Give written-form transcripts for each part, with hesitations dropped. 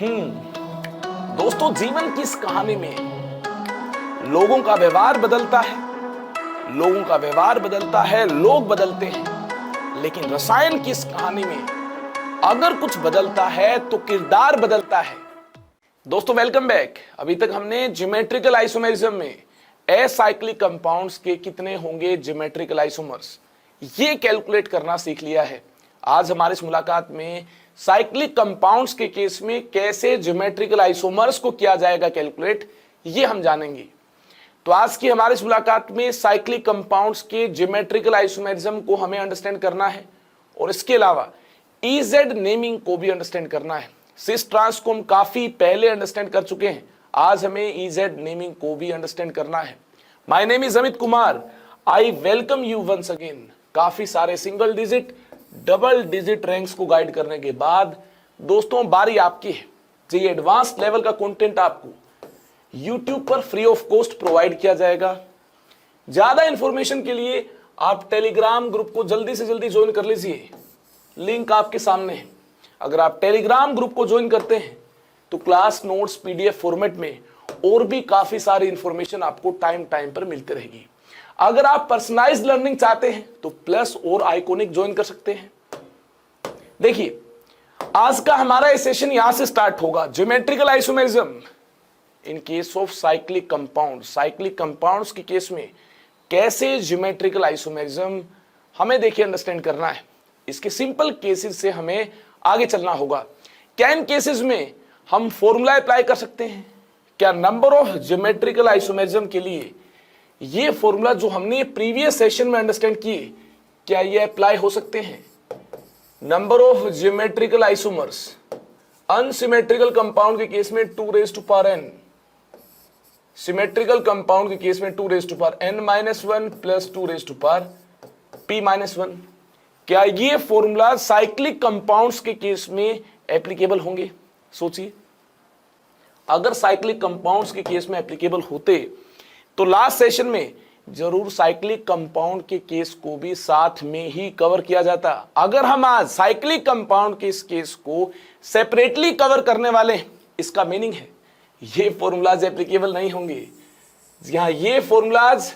दोस्तों, जीवन की इस कहानी में लोगों का व्यवहार बदलता है, लोगों का व्यवहार बदलता है, लोग बदलते हैं, लेकिन रसायन की इस कहानी में अगर कुछ बदलता है तो किरदार बदलता है। दोस्तों, वेलकम बैक। अभी तक हमने ज्योमेट्रिकल आइसोमेरिज्म में असाइक्लिक कंपाउंड्स के कितने होंगे ज्योमेट्रिकल आइसोमर्स, ये कैलकुलेट करना सीख लिया है। आज हमारे इस मुलाकात में साइक्लिक कंपाउंड्स के केस में कैसे ज्योमेट्रिकल आइसोमर्स को किया जाएगा कैलकुलेट, ये हम जानेंगे। तो आज की हमारे इस मुलाकात में साइक्लिक कंपाउंड्स के ज्योमेट्रिकल आइसोमेरिज्म को हमें अंडरस्टैंड करना है और इसके अलावा इजेड नेमिंग को भी अंडरस्टैंड करना है। सिस ट्रांस को हम काफी पहले अंडरस्टैंड कर चुके हैं, आज हमें इजेड नेमिंग को भी अंडरस्टैंड करना है। My name is Amit Kumar, I welcome you once again. काफी सारे single digit, double digit ranks को गाइड करने के बाद दोस्तों बारी आपकी है। जी, एडवांस लेवल का कंटेंट आपको YouTube पर फ्री ऑफ कॉस्ट प्रोवाइड किया जाएगा। ज्यादा इंफॉर्मेशन के लिए आप टेलीग्राम ग्रुप को जल्दी से जल्दी ज्वाइन कर लीजिए, लिंक आपके सामने है। अगर आप टेलीग्राम ग्रुप को ज्वाइन करते हैं तो क्लास नोट्स PDF फॉर्मेट में और भी काफी सारी इंफॉर्मेशन आपको टाइम टाइम पर मिलती रहेगी। अगर आप पर्सनलाइज्ड लर्निंग चाहते हैं तो प्लस और आइकॉनिक ज्वाइन कर सकते हैं। देखिए, आज का हमारा सेशन यहां से स्टार्ट होगा। Geometrical isomerism in case of cyclic compound, cyclic compounds के केस में कैसे ज्योमेट्रिकल आइसोमेरिज्म हमें देखिए अंडरस्टैंड करना है। इसके सिंपल केसेस से हमें आगे चलना होगा। क्या इन केसेस में हम फॉर्मूला अप्लाई कर सकते हैं? क्या नंबर ऑफ ज्योमेट्रिकल आइसोमेरिज्म के लिए ये फॉर्मूला जो हमने प्रीवियस सेशन में अंडरस्टैंड किए, क्या ये अप्लाई हो सकते हैं? Number of geometrical isomers unsymmetrical compound के केस में 2n, सिमेट्रिकल कंपाउंड के केस में 2n-1 प्लस 2p-1। क्या ये फॉर्मूला साइक्लिक कंपाउंड्स के केस में एप्लीकेबल होंगे? सोचिए, अगर साइक्लिक कंपाउंड्स के केस में एप्लीकेबल होते तो लास्ट सेशन में जरूर साइक्लिक कंपाउंड के केस को भी साथ में ही कवर किया जाता। अगर हम आज साइक्लिक कंपाउंड के इस केस को सेपरेटली कवर करने वाले हैं, इसका मीनिंग है ये फॉर्मूलाज एप्लीकेबल नहीं होंगे। यहां ये फॉर्मूलाज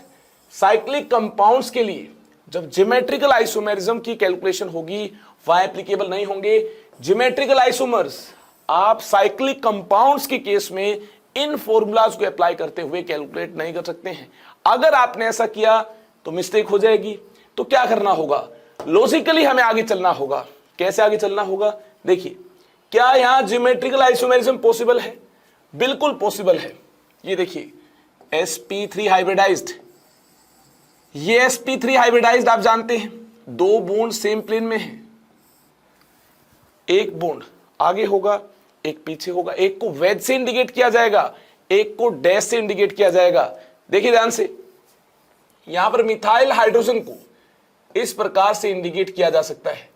साइक्लिक कंपाउंड्स के लिए जब ज्योमेट्रिकल आइसोमेरिज्म की कैलकुलेशन होगी वहां एप्लीकेबल नहीं होंगे। ज्योमेट्रिकल आइसोमर्स आप साइक्लिक कंपाउंड्स के केस में इन फॉर्मूलाज को अप्लाई करते हुए कैलकुलेट नहीं कर सकते हैं। अगर आपने ऐसा किया तो मिस्टेक हो जाएगी। तो क्या करना होगा? लॉजिकली हमें आगे चलना होगा। कैसे आगे चलना होगा? देखिए, क्या यहां ज्योमेट्रिकल आइसोमेरिज्म पॉसिबल है? बिल्कुल पॉसिबल है। ये देखिए, sp3 हाइब्रिडाइज्ड, ये sp3 हाइब्रिडाइज्ड आप जानते हैं, दो बॉन्ड सेम प्लेन में है। एक बॉन्ड आगे होगा, एक पीछे होगा। एक को वेज से इंडिकेट किया जाएगा, एक को डैश से इंडिकेट किया जाएगा। देखिए ध्यान से, यहां पर मिथाइल हाइड्रोजन को इस प्रकार से इंडिकेट किया जा सकता है।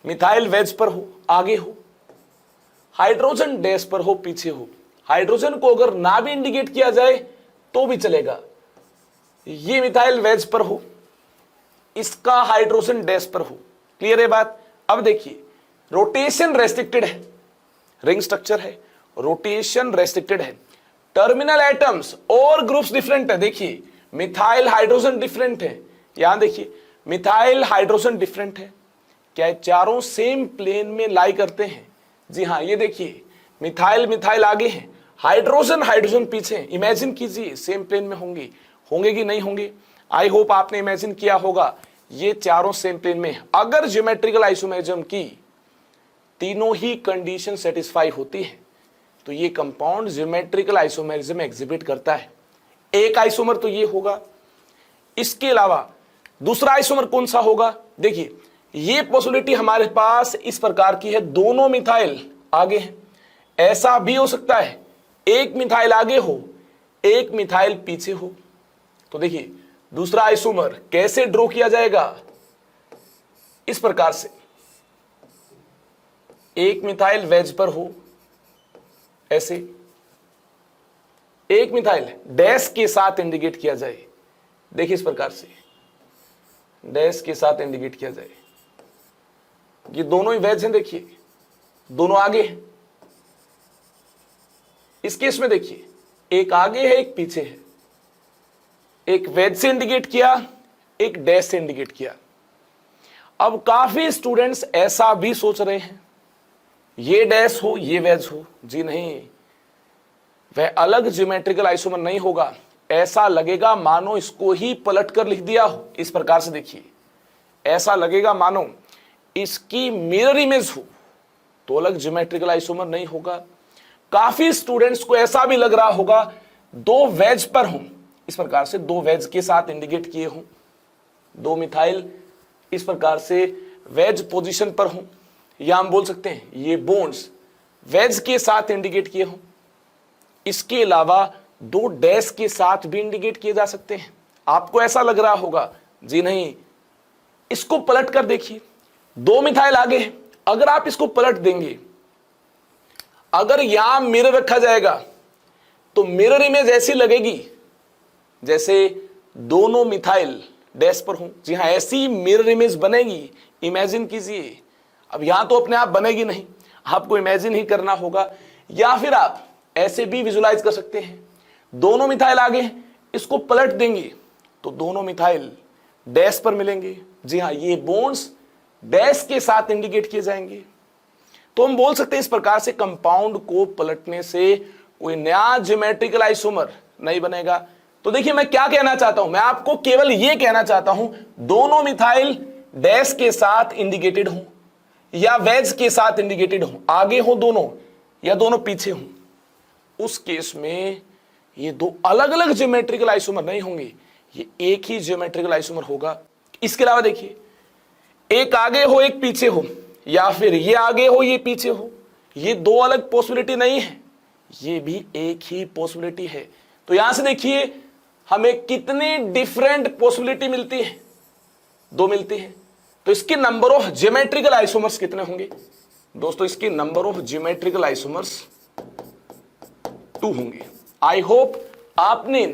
मिथाइल वेज पर हो, आगे हो, हाइड्रोजन डैश पर हो, पीछे हो। हाइड्रोजन को अगर ना भी इंडिकेट किया जाए तो भी चलेगा। ये मिथाइल वेज पर हो, इसका हाइड्रोजन डैश पर हो। क्लियर है बात? अब देखिए, रोटेशन रेस्ट्रिक्टेड है, रिंग स्ट्रक्चर है, रोटेशन रेस्ट्रिक्टेड है। टर्मिनल एटम्स और ग्रुप्स डिफरेंट है। देखिए, मिथाइल हाइड्रोजन डिफरेंट है। यहां देखिए, मिथाइल हाइड्रोजन डिफरेंट है। क्या ये चारों सेम प्लेन में लाई करते हैं? जी हां, ये देखिए, मिथाइल मिथाइल आगे है, हाइड्रोजन हाइड्रोजन पीछे है। इमेजिन कीजिए सेम प्लेन में होंगे, होंगे कि नहीं होंगे? आई होप आपने इमेजिन किया होगा। ये चारों सेम प्लेन में है। अगर ज्योमेट्रिकल आइसोमेरिज्म की तीनों ही कंडीशन सेटिस्फाई होती है तो ये कंपाउंड ज्योमेट्रिकल आइसोमेरिज्म एग्जिबिट करता है। एक आइसोमर तो ये होगा, इसके अलावा दूसरा आइसोमर कौन सा होगा? देखिए, ये पॉसिबिलिटी हमारे पास इस प्रकार की है, दोनों मिथाइल आगे हैं। ऐसा भी हो सकता है एक मिथाइल आगे हो, एक मिथाइल पीछे हो। तो देखिए, दूसरा आइसोमर कैसे ड्रॉ किया जाएगा? इस प्रकार से, एक मिथाइल वेज पर हो, ऐसे एक मिथाइल डैश के साथ इंडिकेट किया जाए। देखिए, इस प्रकार से डैश के साथ इंडिकेट किया जाए। ये दोनों ही वेज हैं। देखिए, दोनों आगे हैं। इस केस में देखिए, एक आगे है एक पीछे है, एक वेज से इंडिकेट किया, एक डैश से इंडिकेट किया। अब काफी स्टूडेंट्स ऐसा भी सोच रहे हैं ये डैश हो ये वेज हो। जी नहीं, वह अलग ज्योमेट्रिकल आइसोमर नहीं होगा। ऐसा लगेगा मानो इसको ही पलट कर लिख दिया हो। इस प्रकार से देखिए, ऐसा लगेगा मानो इसकी मिरर इमेज हो, तो अलग ज्योमेट्रिकल आइसोमर नहीं होगा। काफी स्टूडेंट्स को ऐसा भी लग रहा होगा दो वेज पर हूं, इस प्रकार से दो वेज के साथ इंडिकेट किए हूं, दो मिथाइल इस प्रकार से वेज पोजीशन पर हूं, या हम बोल सकते हैं ये बॉन्ड्स वेज के साथ इंडिकेट किए हों। इसके अलावा दो डैश के साथ भी इंडिकेट किए जा सकते हैं। आपको ऐसा लग रहा होगा जी नहीं, इसको पलट कर देखिए, दो मिथाइल आगे है, अगर आप इसको पलट देंगे, अगर यहां मिरर रखा जाएगा तो मिरर इमेज ऐसी लगेगी जैसे दोनों मिथाइल डैश पर हों। जी हां, ऐसी मिरर इमेज बनेगी। इमेजिन कीजिए। अब यहां तो अपने आप बनेगी नहीं, आपको इमेजिन ही करना होगा, या फिर आप ऐसे भी विजुलाइज कर सकते हैं, दोनों मिथाइल आगे हैं, इसको पलट देंगे तो दोनों मिथाइल डैश पर मिलेंगे। जी हां, ये बॉन्ड्स डैश के साथ इंडिकेट किए जाएंगे। तो हम बोल सकते हैं इस प्रकार से कंपाउंड को पलटने से कोई नया ज्योमेट्रिकल आइसोमर नहीं बनेगा। तो देखिए मैं क्या कहना चाहता हूं, मैं आपको केवल यह कहना चाहता हूं दोनों मिथाइल डैश के साथ इंडिकेटेड हो या वेज के साथ इंडिकेटेड हो, आगे हो दोनों या दोनों पीछे हो, उस केस में ये दो अलग अलग ज्योमेट्रिकल आइसोमर नहीं होंगे, ये एक ही ज्योमेट्रिकल आइसोमर होगा। इसके अलावा देखिए, एक आगे हो एक पीछे हो, या फिर ये आगे हो ये पीछे हो, ये दो अलग पॉसिबिलिटी नहीं है, ये भी एक ही पॉसिबिलिटी है। तो यहां से देखिए हमें कितनी डिफरेंट पॉसिबिलिटी मिलती है, दो मिलती है। तो इसके नंबर ऑफ ज्योमेट्रिकल आइसोमर्स कितने होंगे दोस्तों? इसके नंबर ऑफ ज्योमेट्रिकल आइसोमर्स 2 होंगे। आई होप आपने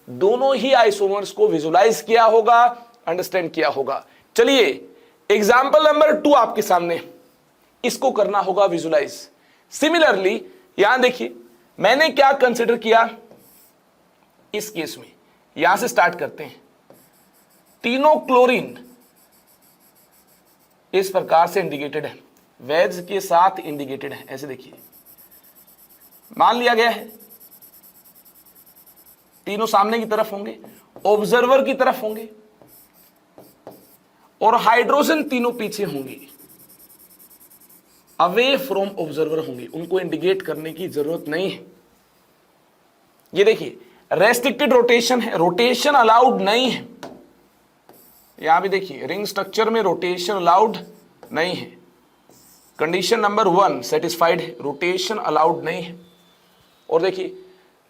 दोनों ही आइसोमर्स को विजुलाइज किया होगा, अंडरस्टैंड किया होगा। चलिए एग्जाम्पल नंबर 2 आपके सामने, इसको करना होगा विजुलाइज। सिमिलरली यहां देखिए मैंने क्या कंसिडर किया इस केस में, यहां से स्टार्ट करते हैं। तीनों क्लोरीन इस प्रकार से इंडिकेटेड है, वेज के साथ इंडिकेटेड है। ऐसे देखिए मान लिया गया है तीनों सामने की तरफ होंगे, ऑब्जर्वर की तरफ होंगे, और हाइड्रोजन तीनों पीछे होंगे, अवे फ्रॉम ऑब्जर्वर होंगे, उनको इंडिकेट करने की जरूरत नहीं है। ये देखिए रेस्ट्रिक्टेड रोटेशन है, रोटेशन अलाउड नहीं है। यहां भी देखिए रिंग स्ट्रक्चर में रोटेशन अलाउड नहीं है। कंडीशन नंबर 1 सेटिस्फाइड है, रोटेशन अलाउड नहीं है। और देखिए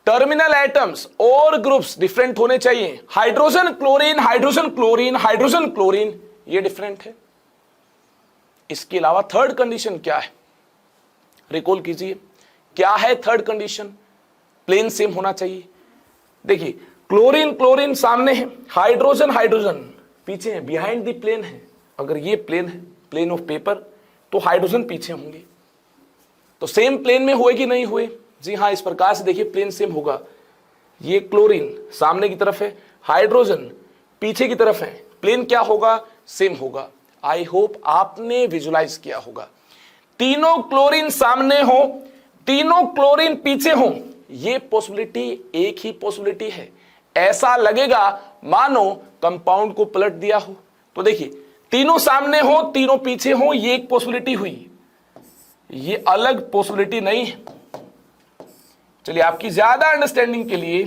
टर्मिनल एटम्स और ग्रुप्स डिफरेंट होने चाहिए। Hydrogen chlorine hydrogen chlorine hydrogen chlorine ये डिफरेंट है। इसके अलावा थर्ड कंडीशन क्या है, रिकॉल कीजिए क्या है थर्ड कंडीशन? प्लेन सेम होना चाहिए। देखिए क्लोरीन क्लोरीन सामने है, हाइड्रोजन हाइड्रोजन पीछे है, बिहाइंड द प्लेन है। अगर ये प्लेन है, प्लेन ऑफ पेपर, तो हाइड्रोजन पीछे होंगे। तो सेम प्लेन में हुए कि नहीं हुए? जी हाँ, इस प्रकार से देखिए प्लेन सेम होगा। ये क्लोरीन सामने की तरफ है, हाइड्रोजन पीछे की तरफ है, प्लेन क्या होगा? सेम होगा। आई होप आपने विजुलाइज किया होगा। तीनों क्लोरीन सामने हो, तीनों क्लोरीन पीछे हो, ये पॉसिबिलिटी एक ही पॉसिबिलिटी है। ऐसा लगेगा मानो कंपाउंड को पलट दिया हो। तो देखिए तीनों सामने हो तीनों पीछे हो, ये एक पॉसिबिलिटी हुई, ये अलग पॉसिबिलिटी नहीं है। चलिए आपकी ज्यादा अंडरस्टैंडिंग के लिए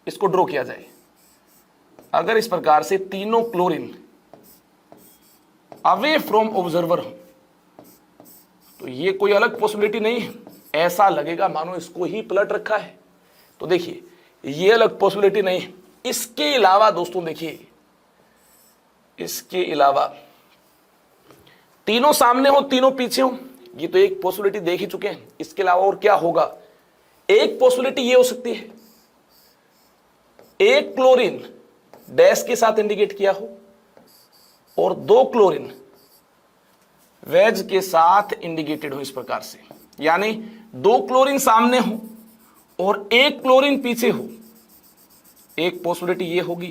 इसको ड्रॉ किया जाए। अगर इस प्रकार से तीनों क्लोरीन अवे फ्रॉम ऑब्जर्वर हो, तो ये कोई अलग पॉसिबिलिटी नहीं है, ऐसा लगेगा मानो इसको ही पलट रखा है। तो देखिए ये अलग पॉसिबिलिटी नहीं है। इसके अलावा दोस्तों देखिए, इसके अलावा तीनों सामने हो तीनों पीछे हो, ये तो एक पॉसिबिलिटी देख ही चुके हैं। इसके अलावा और क्या होगा? एक पॉसिबिलिटी ये हो सकती है, एक क्लोरीन डैश के साथ इंडिकेट किया हो और दो क्लोरीन वेज के साथ इंडिकेटेड हो इस प्रकार से, यानी 2 क्लोरीन सामने हो और 1 क्लोरीन पीछे हो, एक पॉसिबिलिटी ये होगी।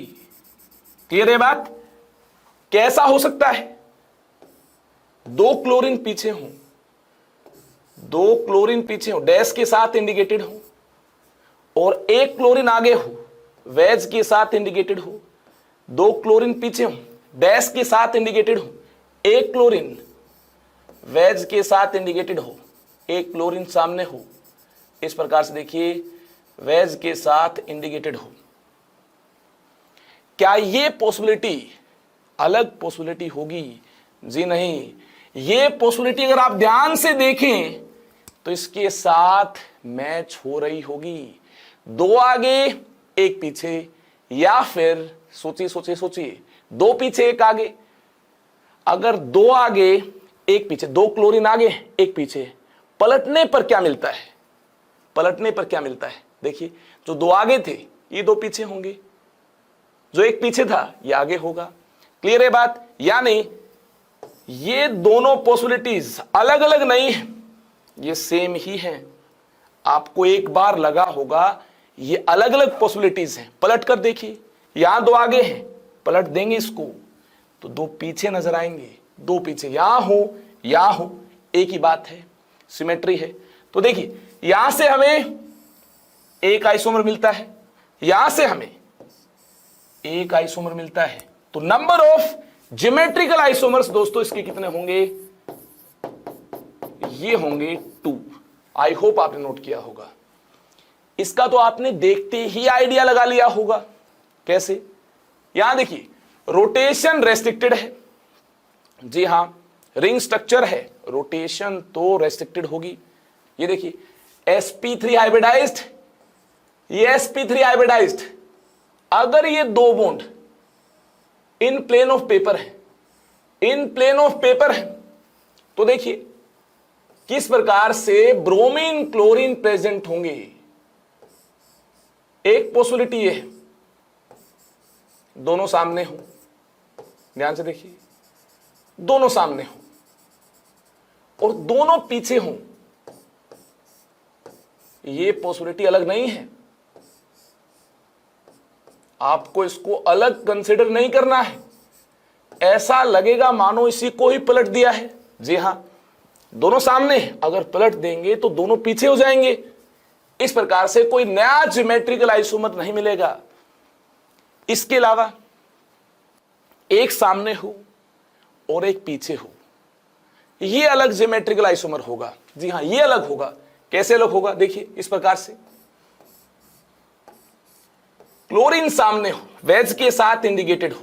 क्लियर है बात? कैसा हो सकता है? 2 क्लोरीन पीछे हो, 2 क्लोरीन पीछे हो, डैश के साथ इंडिकेटेड हो, और 1 क्लोरीन आगे हो, वेज के साथ इंडिकेटेड हो। 2 क्लोरीन पीछे हो, डैश के साथ इंडिकेटेड हो, 1 क्लोरीन वेज के साथ इंडिकेटेड हो, 1 क्लोरीन सामने हो। इस प्रकार से देखिए, वेज के साथ इंडिकेटेड हो। क्या ये पॉसिबिलिटी अलग पॉसिबिलिटी होगी? जी नहीं, ये पॉसिबिलिटी अगर आप ध्यान से देखें तो इसके साथ मैच हो रही होगी। 2 आगे 1 पीछे, या फिर सोचिए सोचिए सोचिए, 2 पीछे 1 आगे। अगर 2 आगे 1 पीछे, 2 क्लोरीन आगे 1 पीछे, पलटने पर क्या मिलता है? पलटने पर क्या मिलता है? देखिए, जो 2 आगे थे ये 2 पीछे होंगे, जो 1 पीछे था ये आगे होगा। क्लियर है बात? यानी ये दोनों पॉसिबिलिटीज अलग अलग नहीं है, ये सेम ही है। आपको एक बार लगा होगा ये अलग अलग पॉसिबिलिटीज हैं, पलट कर देखिए, यहां 2 आगे हैं, पलट देंगे इसको तो 2 पीछे नजर आएंगे, 2 पीछे, यहां हो, एक ही बात है, सिमेट्री है। तो देखिए, यहां से हमें एक आइसोमर मिलता है, यहां से हमें एक आइसोमर मिलता है, तो नंबर ऑफ ज्योमेट्रिकल आइसोमर्स दोस्तों इसके कितने होंगे? ये होंगे 2। आई होप आपने नोट किया होगा। इसका तो आपने देखते ही आइडिया लगा लिया होगा। कैसे? यहां देखिए, रोटेशन रेस्ट्रिक्टेड है, जी हां, रिंग स्ट्रक्चर है, रोटेशन तो रेस्ट्रिक्टेड होगी। ये देखिए, sp3 हाइब्रिडाइज्ड, ये sp3 हाइब्रिडाइज्ड, अगर ये 2 bond in plane of paper है, इन प्लेन ऑफ पेपर है, तो देखिए किस प्रकार से ब्रोमीन क्लोरीन प्रेजेंट होंगे। एक पॉसिबिलिटी ये है, दोनों सामने हो, ध्यान से देखिए, दोनों सामने हो और दोनों पीछे हो, ये पॉसिबिलिटी अलग नहीं है। आपको इसको अलग कंसिडर नहीं करना है। ऐसा लगेगा मानो इसी को ही पलट दिया है। जी हां, दोनों सामने, अगर पलट देंगे तो दोनों पीछे हो जाएंगे। इस प्रकार से कोई नया ज्योमेट्रिकल आइसोमर नहीं मिलेगा। इसके अलावा एक सामने हो और एक पीछे हो, ये अलग ज्योमेट्रिकल आइसोमर होगा। जी हां, ये अलग होगा। कैसे अलग होगा? देखिए, इस प्रकार से क्लोरीन सामने हो, वेज के साथ इंडिकेटेड हो,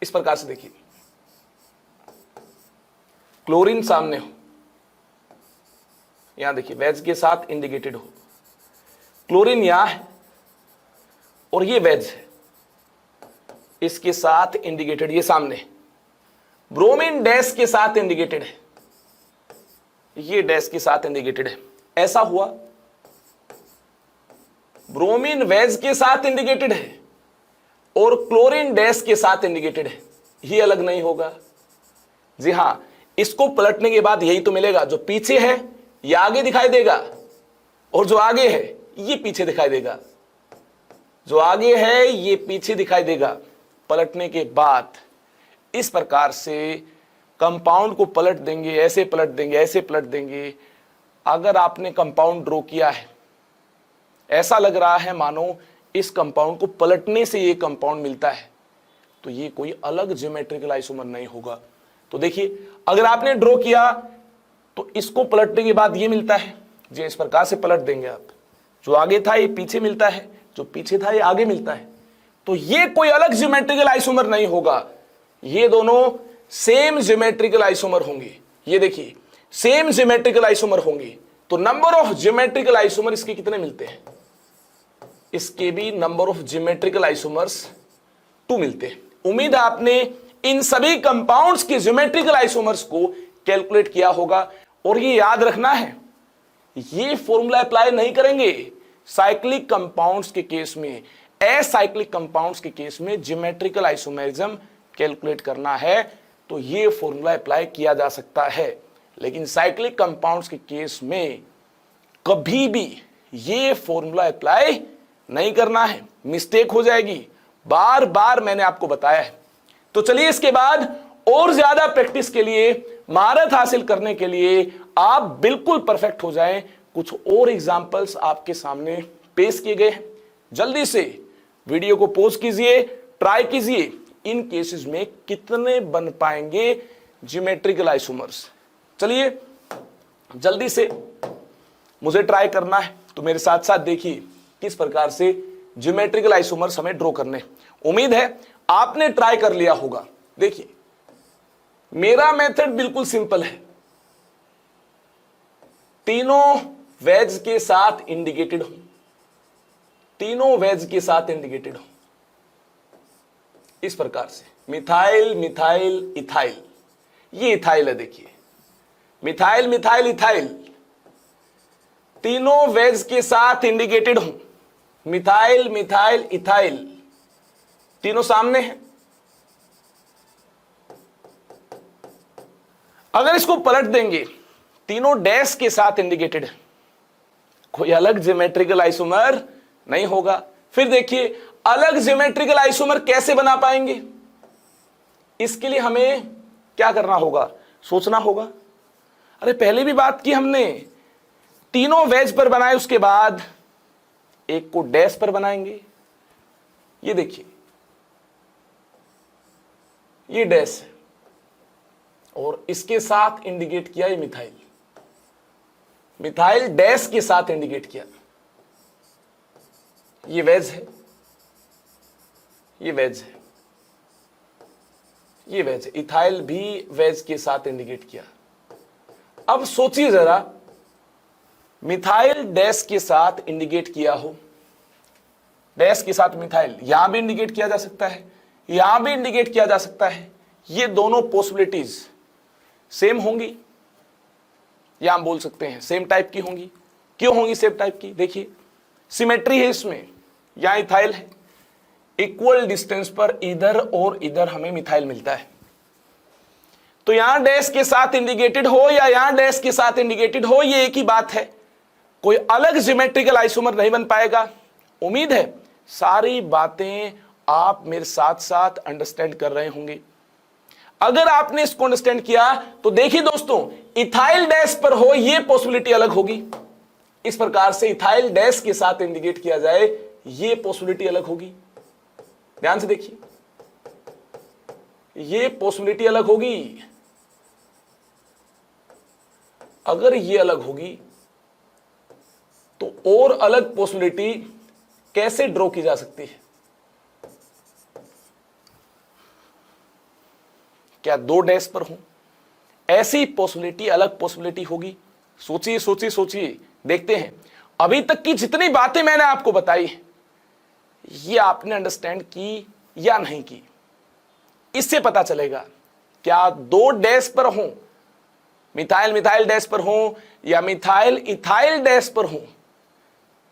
इस प्रकार से देखिए, क्लोरीन सामने हो, यहां देखिए वेज के साथ इंडिकेटेड हो, क्लोरीन यहां है और ये वेज है, इसके साथ इंडिकेटेड, ये सामने, ब्रोमीन डैश के साथ इंडिकेटेड है, ये डैश के साथ इंडिकेटेड है। ऐसा हुआ, ब्रोमीन वेज के साथ इंडिकेटेड है और क्लोरीन डैश के साथ इंडिकेटेड है, ये अलग नहीं होगा। जी हां, इसको पलटने के बाद यही तो मिलेगा, जो पीछे है ये आगे दिखाई देगा और जो आगे है ये पीछे दिखाई देगा, जो आगे है ये पीछे दिखाई देगा। पलटने के बाद इस प्रकार से कंपाउंड को पलट देंगे, ऐसे पलट देंगे, ऐसे पलट देंगे। अगर आपने कंपाउंड ड्रॉ किया है, ऐसा लग रहा है मानो इस कंपाउंड को पलटने से ये कंपाउंड मिलता है, तो ये कोई अलग ज्योमेट्रिकल आइसोमर नहीं होगा। तो देखिए, अगर आपने ड्रॉ किया तो इसको पलटने के बाद ये मिलता है, जो इस प्रकार से पलट देंगे आप, जो आगे था ये पीछे मिलता है, जो पीछे था ये आगे मिलता है, तो ये कोई अलग ज्योमेट्रिकल आइसोमर नहीं होगा। ये दोनों सेम ज्योमेट्रिकल आइसोमर होंगे। ये देखिए, सेम ज्योमेट्रिकल आइसोमर होंगे। तो नंबर ऑफ ज्योमेट्रिकल आइसोमर इसके कितने मिलते हैं? इसके भी नंबर ऑफ ज्योमेट्रिकल आइसोमर्स 2 मिलते हैं। उम्मीद है आपने इन सभी कंपाउंड्स के ज्योमेट्रिकल आइसोमर्स को कैलकुलेट किया होगा। और ये याद रखना है, ये फॉर्मूला अप्लाई नहीं करेंगे साइक्लिक कंपाउंड्स के केस में। एसाइक्लिक कंपाउंड्स के केस में ज्योमेट्रिकल आइसोमेरिज्म कैलकुलेट करना है तो ये फॉर्मूला अप्लाई किया जा सकता है। लेकिन साइक्लिक कंपाउंड्स के केस में कभी भी ये फॉर्मूला अप्लाई नहीं करना है, मिस्टेक हो जाएगी। बार बार मैंने आपको बताया है। तो चलिए इसके बाद और ज्यादा प्रैक्टिस के लिए, महारत हासिल करने के लिए, आप बिल्कुल परफेक्ट हो जाएं, कुछ और एग्जाम्पल्स आपके सामने पेश किए गए हैं। जल्दी से वीडियो को पॉज कीजिए, ट्राई कीजिए इन केसेस में कितने बन पाएंगे ज्योमेट्रिकल आइसोमर्स। चलिए जल्दी से मुझे ट्राई करना है, तो मेरे साथ साथ देखिए किस प्रकार से ज्योमेट्रिकल आइसोमर्स हमें ड्रॉ करने। उम्मीद है आपने ट्राई कर लिया होगा। देखिए मेरा मेथड बिल्कुल सिंपल है, तीनों वेज के साथ इंडिकेटेड हूं, तीनों वेज के साथ इंडिकेटेड हूं इस प्रकार से, मिथाइल मिथाइल इथाइल, ये इथाइल है। देखिए मिथाइल मिथाइल इथाइल, तीनों वेज के साथ इंडिकेटेड हूं, मिथाइल मिथाइल इथाइल, तीनों सामने हैं। अगर इसको पलट देंगे, तीनों डैश के साथ इंडिकेटेड है, कोई अलग ज्योमेट्रिकल आइसोमर नहीं होगा। फिर देखिए अलग ज्योमेट्रिकल आइसोमर कैसे बना पाएंगे, इसके लिए हमें क्या करना होगा, सोचना होगा। अरे पहले भी बात की हमने, तीनों वेज पर बनाए, उसके बाद एक को डैश पर बनाएंगे। ये देखिए ये डैश है और इसके साथ इंडिकेट किया ये मिथाइल, मिथाइल डैश के साथ इंडिकेट किया, ये वेज है, ये वेज है, ये वेज है, इथाइल भी वेज के साथ इंडिकेट किया। अब सोचिए जरा, मिथाइल डैश के साथ इंडिकेट किया हो, डैश के साथ मिथाइल, यहां भी इंडिकेट किया जा सकता है, यहां भी इंडिकेट किया जा सकता है। ये दोनों पॉसिबिलिटीज सेम होंगी, या हम बोल सकते हैं सेम टाइप की होंगी। क्यों होंगी सेम टाइप की, देखिए सिमेट्री है इसमें, यहां इथाइल है, इक्वल डिस्टेंस पर इधर और इधर हमें मिथाइल मिलता है। तो यहां डैश के साथ इंडिकेटेड हो या यहां डैश के साथ इंडिकेटेड हो, ये एक ही बात है, कोई अलग ज्योमेट्रिकल आइसोमर नहीं बन पाएगा। उम्मीद है सारी बातें आप मेरे साथ साथ अंडरस्टैंड कर रहे होंगे। अगर आपने इसको अंडरस्टैंड किया तो देखिए दोस्तों, इथाइल डैश पर हो ये पॉसिबिलिटी अलग होगी, इस प्रकार से इथाइल डैश के साथ इंडिकेट किया जाए ये पॉसिबिलिटी अलग होगी। ध्यान से देखिए, ये पॉसिबिलिटी अलग होगी। अगर ये अलग होगी तो और अलग पॉसिबिलिटी कैसे ड्रॉ की जा सकती है? क्या दो डैश पर हूं, ऐसी पॉसिबिलिटी अलग पॉसिबिलिटी होगी? सोचिए सोचिए सोचिए, देखते हैं। अभी तक की जितनी बातें मैंने आपको बताई ये आपने अंडरस्टैंड की या नहीं की, इससे पता चलेगा क्या दो डैश पर हूं, मिथाइल मिथाइल डैश पर हूं या मिथाइल इथाइल डैश पर हूं,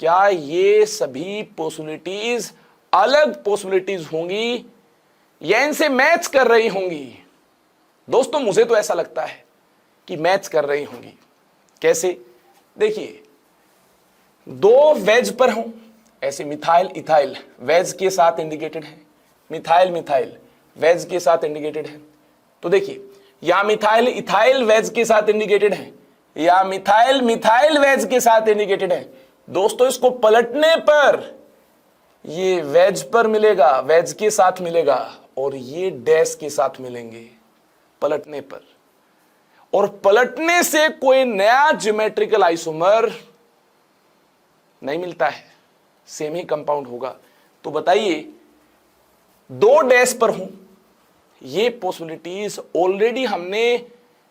क्या ये सभी पॉसिबिलिटीज अलग पॉसिबिलिटीज होंगी या इनसे मैच कर रही होंगी? दोस्तों मुझे तो ऐसा लगता है कि मैच कर रही होंगी। कैसे? देखिए दो वेज पर हूं, ऐसे मिथाइल इथाइल वेज के साथ इंडिकेटेड है, मिथाइल मिथाइल वेज के साथ इंडिकेटेड है। तो देखिए या मिथाइल इथाइल वेज के साथ इंडिकेटेड है या मिथाइल मिथाइल वेज के साथ इंडिकेटेड है। दोस्तों इसको पलटने पर ये वेज पर मिलेगा, वेज के साथ मिलेगा, और ये डैश के साथ मिलेंगे पलटने पर। और पलटने से कोई नया ज्योमेट्रिकल आइसोमर नहीं मिलता है, सेम ही कंपाउंड होगा। तो बताइए दो डैश पर हूं, ये पॉसिबिलिटीज ऑलरेडी हमने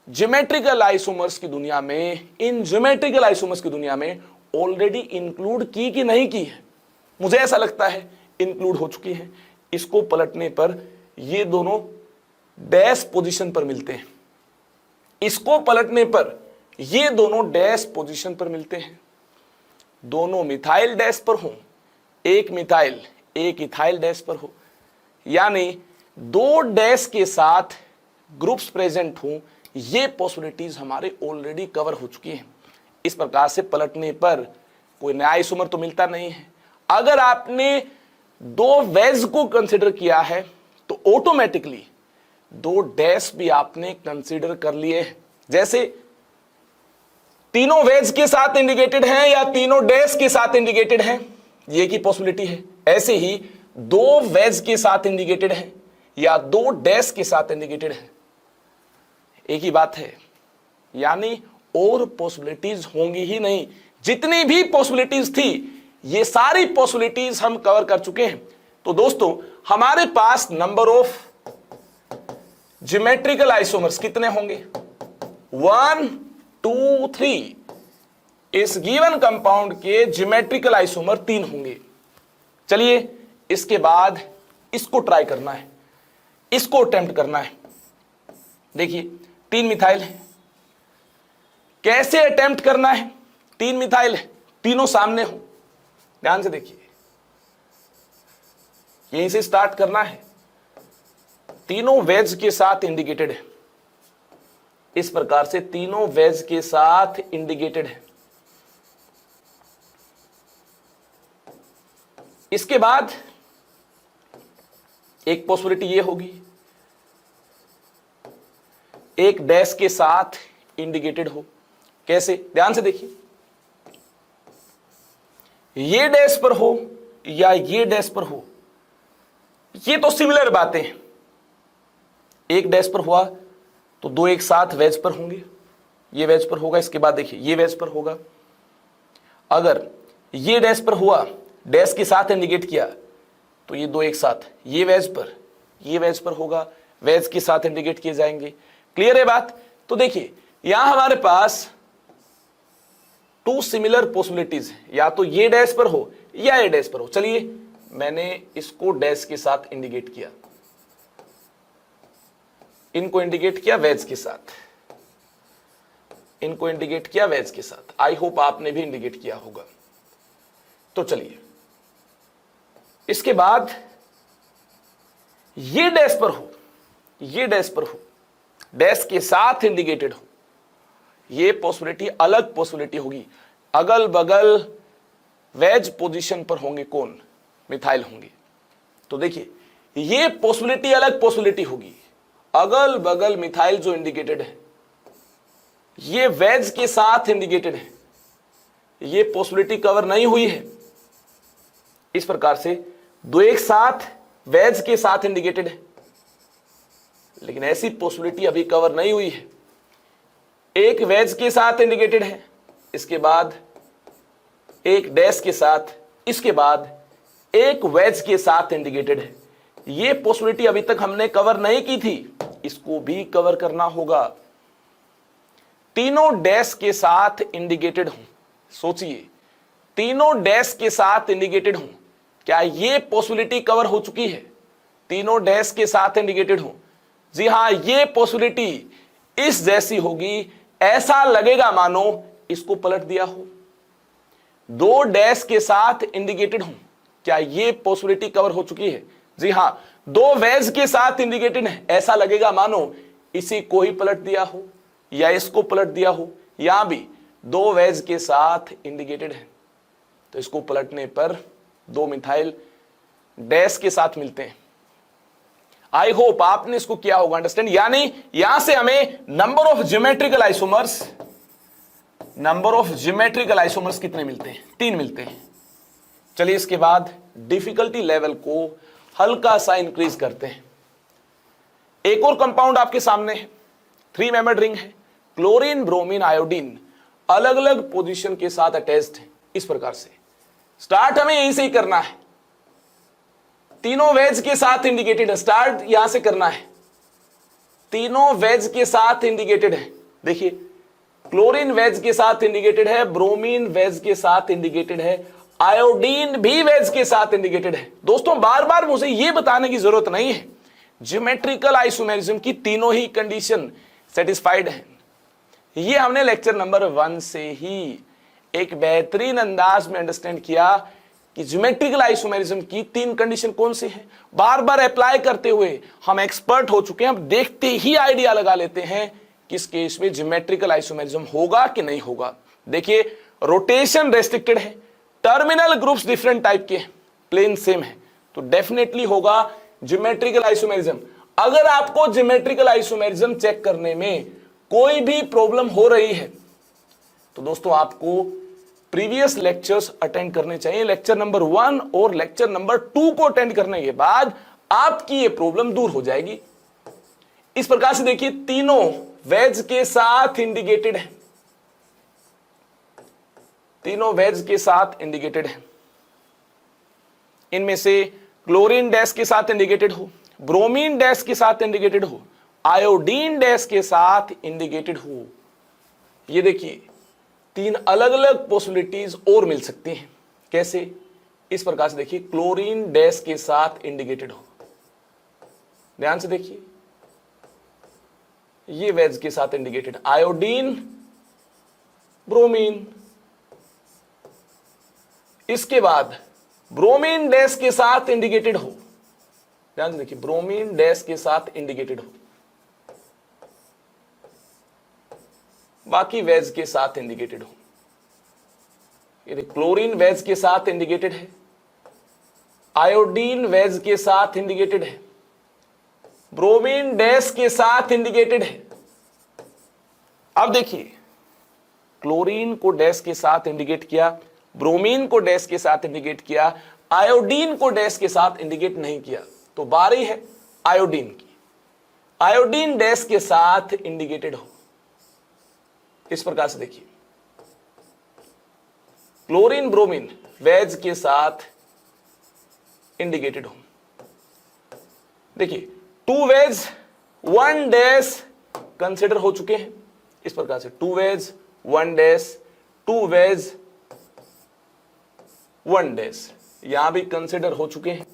ज्योमेट्रिकल आइसोमर्स की दुनिया में, इन ज्योमेट्रिकल आइसोमर्स की दुनिया में ऑलरेडी इंक्लूड की कि नहीं की है? मुझे ऐसा लगता है इंक्लूड हो चुकी है। इसको पलटने पर ये दोनों डैश पोजीशन पर मिलते हैं, इसको पलटने पर ये दोनों डैश पोजीशन पर मिलते हैं। दोनों मिथाइल डैश पर हो, एक मिथाइल एक इथाइल डैश पर हो, यानी दो डैश के साथ ग्रुप्स प्रेजेंट हो, ये पॉसिबिलिटीज हमारे ऑलरेडी कवर हो चुकी हैं। इस प्रकार से पलटने पर कोई नया आइसोमर तो मिलता नहीं है। अगर आपने दो वेज को कंसिडर किया है तो ऑटोमेटिकली दो डैश भी आपने कंसिडर कर लिए हैं। जैसे तीनों वेज के साथ इंडिकेटेड हैं या तीनों डैश के साथ इंडिकेटेड हैं, ये की पॉसिबिलिटी है। ऐसे ही दो वेज के साथ इंडिकेटेड हैं या दो डैश के साथ इंडिकेटेड हैं, एक ही बात है। यानी और पॉसिबिलिटीज होंगी ही नहीं। जितनी भी पॉसिबिलिटीज थी ये सारी पॉसिबिलिटीज हम कवर कर चुके हैं। तो दोस्तों हमारे पास नंबर ऑफ ज्योमेट्रिकल आइसोमर्स कितने होंगे? 1 2 3। इस गिवन कंपाउंड के ज्योमेट्रिकल आइसोमर 3 होंगे। चलिए इसके बाद इसको ट्राई करना है, इसको अटेम्प्ट करना है। देखिए 3 मिथाइल है, कैसे अटेम्प्ट करना है? 3 मिथाइल है, तीनों सामने हो, ध्यान से देखिए, यहीं से स्टार्ट करना है। तीनों वेज के साथ इंडिकेटेड है, इस प्रकार से तीनों वेज के साथ इंडिकेटेड है। इसके बाद एक पॉसिबिलिटी ये होगी, एक डैश के साथ इंडिकेटेड हो। कैसे? ध्यान से देखिए, ये डैश पर हो या ये डैश पर हो, ये तो सिमिलर बातें हैं। एक डैश पर हुआ तो दो एक साथ वेज पर होंगे, ये वेज पर होगा, इसके बाद देखिए ये वेज पर होगा। अगर ये डैश पर हुआ, डैश के साथ इंडिकेट किया, तो ये दो एक साथ ये वेज पर होगा, वेज के साथ इंडिकेट किए जाएंगे। क्लियर है बात? तो देखिए यहां हमारे पास 2 सिमिलर पॉसिबिलिटीज है, या तो ये डैश पर हो या ये डैश पर हो। चलिए मैंने इसको डैश के साथ इंडिकेट किया, इनको इंडिकेट किया वेज के साथ, इनको इंडिकेट किया वेज के साथ। आई होप आपने भी इंडिकेट किया होगा। तो चलिए इसके बाद ये डैश पर हो, ये डैश पर हो, डैश के साथ इंडिकेटेड हो, ये पॉसिबिलिटी अलग पॉसिबिलिटी होगी। अगल बगल वेज पोजीशन पर होंगे कौन? मिथाइल होंगे। तो देखिए ये पॉसिबिलिटी अलग पॉसिबिलिटी होगी। अगल बगल मिथाइल जो इंडिकेटेड है, ये वेज के साथ इंडिकेटेड है, ये पॉसिबिलिटी कवर नहीं हुई है। इस प्रकार से दो एक साथ वेज के साथ इंडिकेटेड है, लेकिन ऐसी पॉसिबिलिटी अभी कवर नहीं हुई है। एक वेज के साथ इंडिकेटेड है, इसके बाद एक डैश के साथ, इसके बाद एक वेज के साथ इंडिकेटेड है। ये पॉसिबिलिटी अभी तक हमने कवर नहीं की थी, इसको भी कवर करना होगा। तीनों डैश के साथ इंडिकेटेड हूं, सोचिए तीनों डैश के साथ इंडिकेटेड हूं, क्या ये पॉसिबिलिटी कवर हो चुकी है? तीनों डैश के साथ इंडिकेटेड हूं, जी हां, ये पॉसिबिलिटी इस जैसी होगी, ऐसा लगेगा मानो इसको पलट दिया हो। दो डैश के साथ इंडिकेटेड हूं, क्या ये पॉसिबिलिटी कवर हो चुकी है? जी हां, दो वेज के साथ इंडिकेटेड है, ऐसा लगेगा मानो इसी को ही पलट दिया हो या इसको पलट दिया हो। यहां भी दो वेज के साथ इंडिकेटेड है, तो इसको पलटने पर दो मिथाइल डैश के साथ मिलते हैं। आई होप आपने इसको किया होगा अंडरस्टैंड। यानी यहां से हमें नंबर ऑफ ज्योमेट्रिकल आइसोमर्स कितने मिलते हैं? 3 मिलते हैं। चलिए इसके बाद डिफिकल्टी लेवल को हल्का सा इंक्रीज करते हैं। एक और कंपाउंड आपके सामने है, 3 मेंबर्ड रिंग है, क्लोरीन ब्रोमीन आयोडीन अलग अलग पोजीशन के साथ अटैच्ड है। इस प्रकार से स्टार्ट हमें यहीं से ही करना है, तीनों वेज के साथ इंडिकेटेड है, स्टार्ट यहां से करना है। तीनों वेज के साथ इंडिकेटेड है, देखिए क्लोरीन वेज के साथ इंडिकेटेड है, ब्रोमीन वेज के साथ इंडिकेटेड है, आयोडीन भी वेज के साथ इंडिकेटेड है। दोस्तों बार बार मुझे यह बताने की जरूरत नहीं है, ज्योमेट्रिकल आइसोमेरिज्म की तीनों ही कंडीशन सेटिस्फाइड है। ये हमने लेक्चर नंबर 1 से ही एक बेहतरीन अंदाज में अंडरस्टैंड किया कि ज्योमेट्रिकल आइसोमेरिज्म की 3 कंडीशन कौन सी है। बार बार अप्लाई करते हुए हम एक्सपर्ट हो चुके हैं, हम देखते ही आइडिया लगा लेते हैं किस केस में ज्योमेट्रिकल आइसोमेरिज्म होगा कि नहीं होगा। देखिए रोटेशन रेस्ट्रिक्टेड है, टर्मिनल ग्रुप्स डिफरेंट टाइप के, प्लेन सेम है, तो डेफिनेटली होगा ज्योमेट्रिकल आइसोमेरिज्म। अगर आपको ज्योमेट्रिकल आइसोमेरिज्म चेक करने में कोई भी प्रॉब्लम हो रही है तो दोस्तों आपको प्रीवियस लेक्चर्स अटेंड करने चाहिए। लेक्चर नंबर 1 और लेक्चर नंबर 2 को अटेंड करने के बाद आपकी ये प्रॉब्लम दूर हो जाएगी। इस प्रकार से देखिए तीनों वेज के साथ इंडिकेटेड है, तीनों वेज के साथ इंडिकेटेड है। इनमें से क्लोरीन डैश के साथ इंडिकेटेड हो, ब्रोमीन डैश के साथ इंडिकेटेड हो, आयोडीन डैश के साथ इंडिकेटेड हो। ये देखिए 3 अलग अलग पॉसिबिलिटीज और मिल सकती हैं। कैसे? इस प्रकार से देखिए क्लोरीन डैश के साथ इंडिकेटेड हो, ध्यान से देखिए ये वेज के साथ इंडिकेटेड, आयोडीन ब्रोमीन, इसके बाद ब्रोमीन डैश के साथ इंडिकेटेड हो, ध्यान से देखिए ब्रोमीन डैश के साथ इंडिकेटेड हो, बाकी वेज के साथ इंडिकेटेड हो। ये क्लोरीन वेज के साथ इंडिकेटेड है, आयोडीन वेज के साथ इंडिकेटेड है, ब्रोमीन डैश के साथ इंडिकेटेड है। अब देखिए क्लोरीन को डैश के साथ इंडिकेट किया, ब्रोमीन को डैश के साथ इंडिकेट किया, आयोडीन को डैश के साथ इंडिकेट नहीं किया, तो बारी है आयोडीन की। आयोडीन डैश के साथ इंडिकेटेड हो, इस प्रकार से देखिए क्लोरीन ब्रोमीन वेज के साथ इंडिकेटेड हो। देखिए 2 वेज 1 डैश कंसिडर हो चुके हैं, इस प्रकार से 2 वेज 1 डैश, 2 वेज 1 डैश यहां भी कंसिडर हो चुके हैं।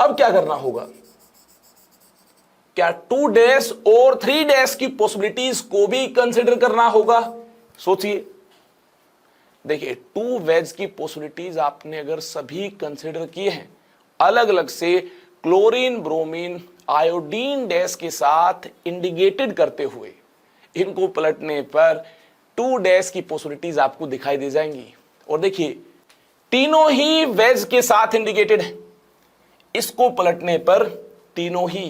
अब क्या करना होगा? क्या 2 डैश और 3 डैश की पॉसिबिलिटीज को भी कंसिडर करना होगा? सोचिए, देखिए 2 वेज की पॉसिबिलिटीज आपने अगर सभी कंसिडर किए हैं अलग अलग से, क्लोरीन ब्रोमीन आयोडीन डैश के साथ इंडिकेटेड करते हुए, इनको पलटने पर 2 डैश की पॉसिबिलिटीज आपको दिखाई दे जाएंगी। और देखिए तीनों ही वेज के साथ इंडिकेटेड है, इसको पलटने पर तीनों ही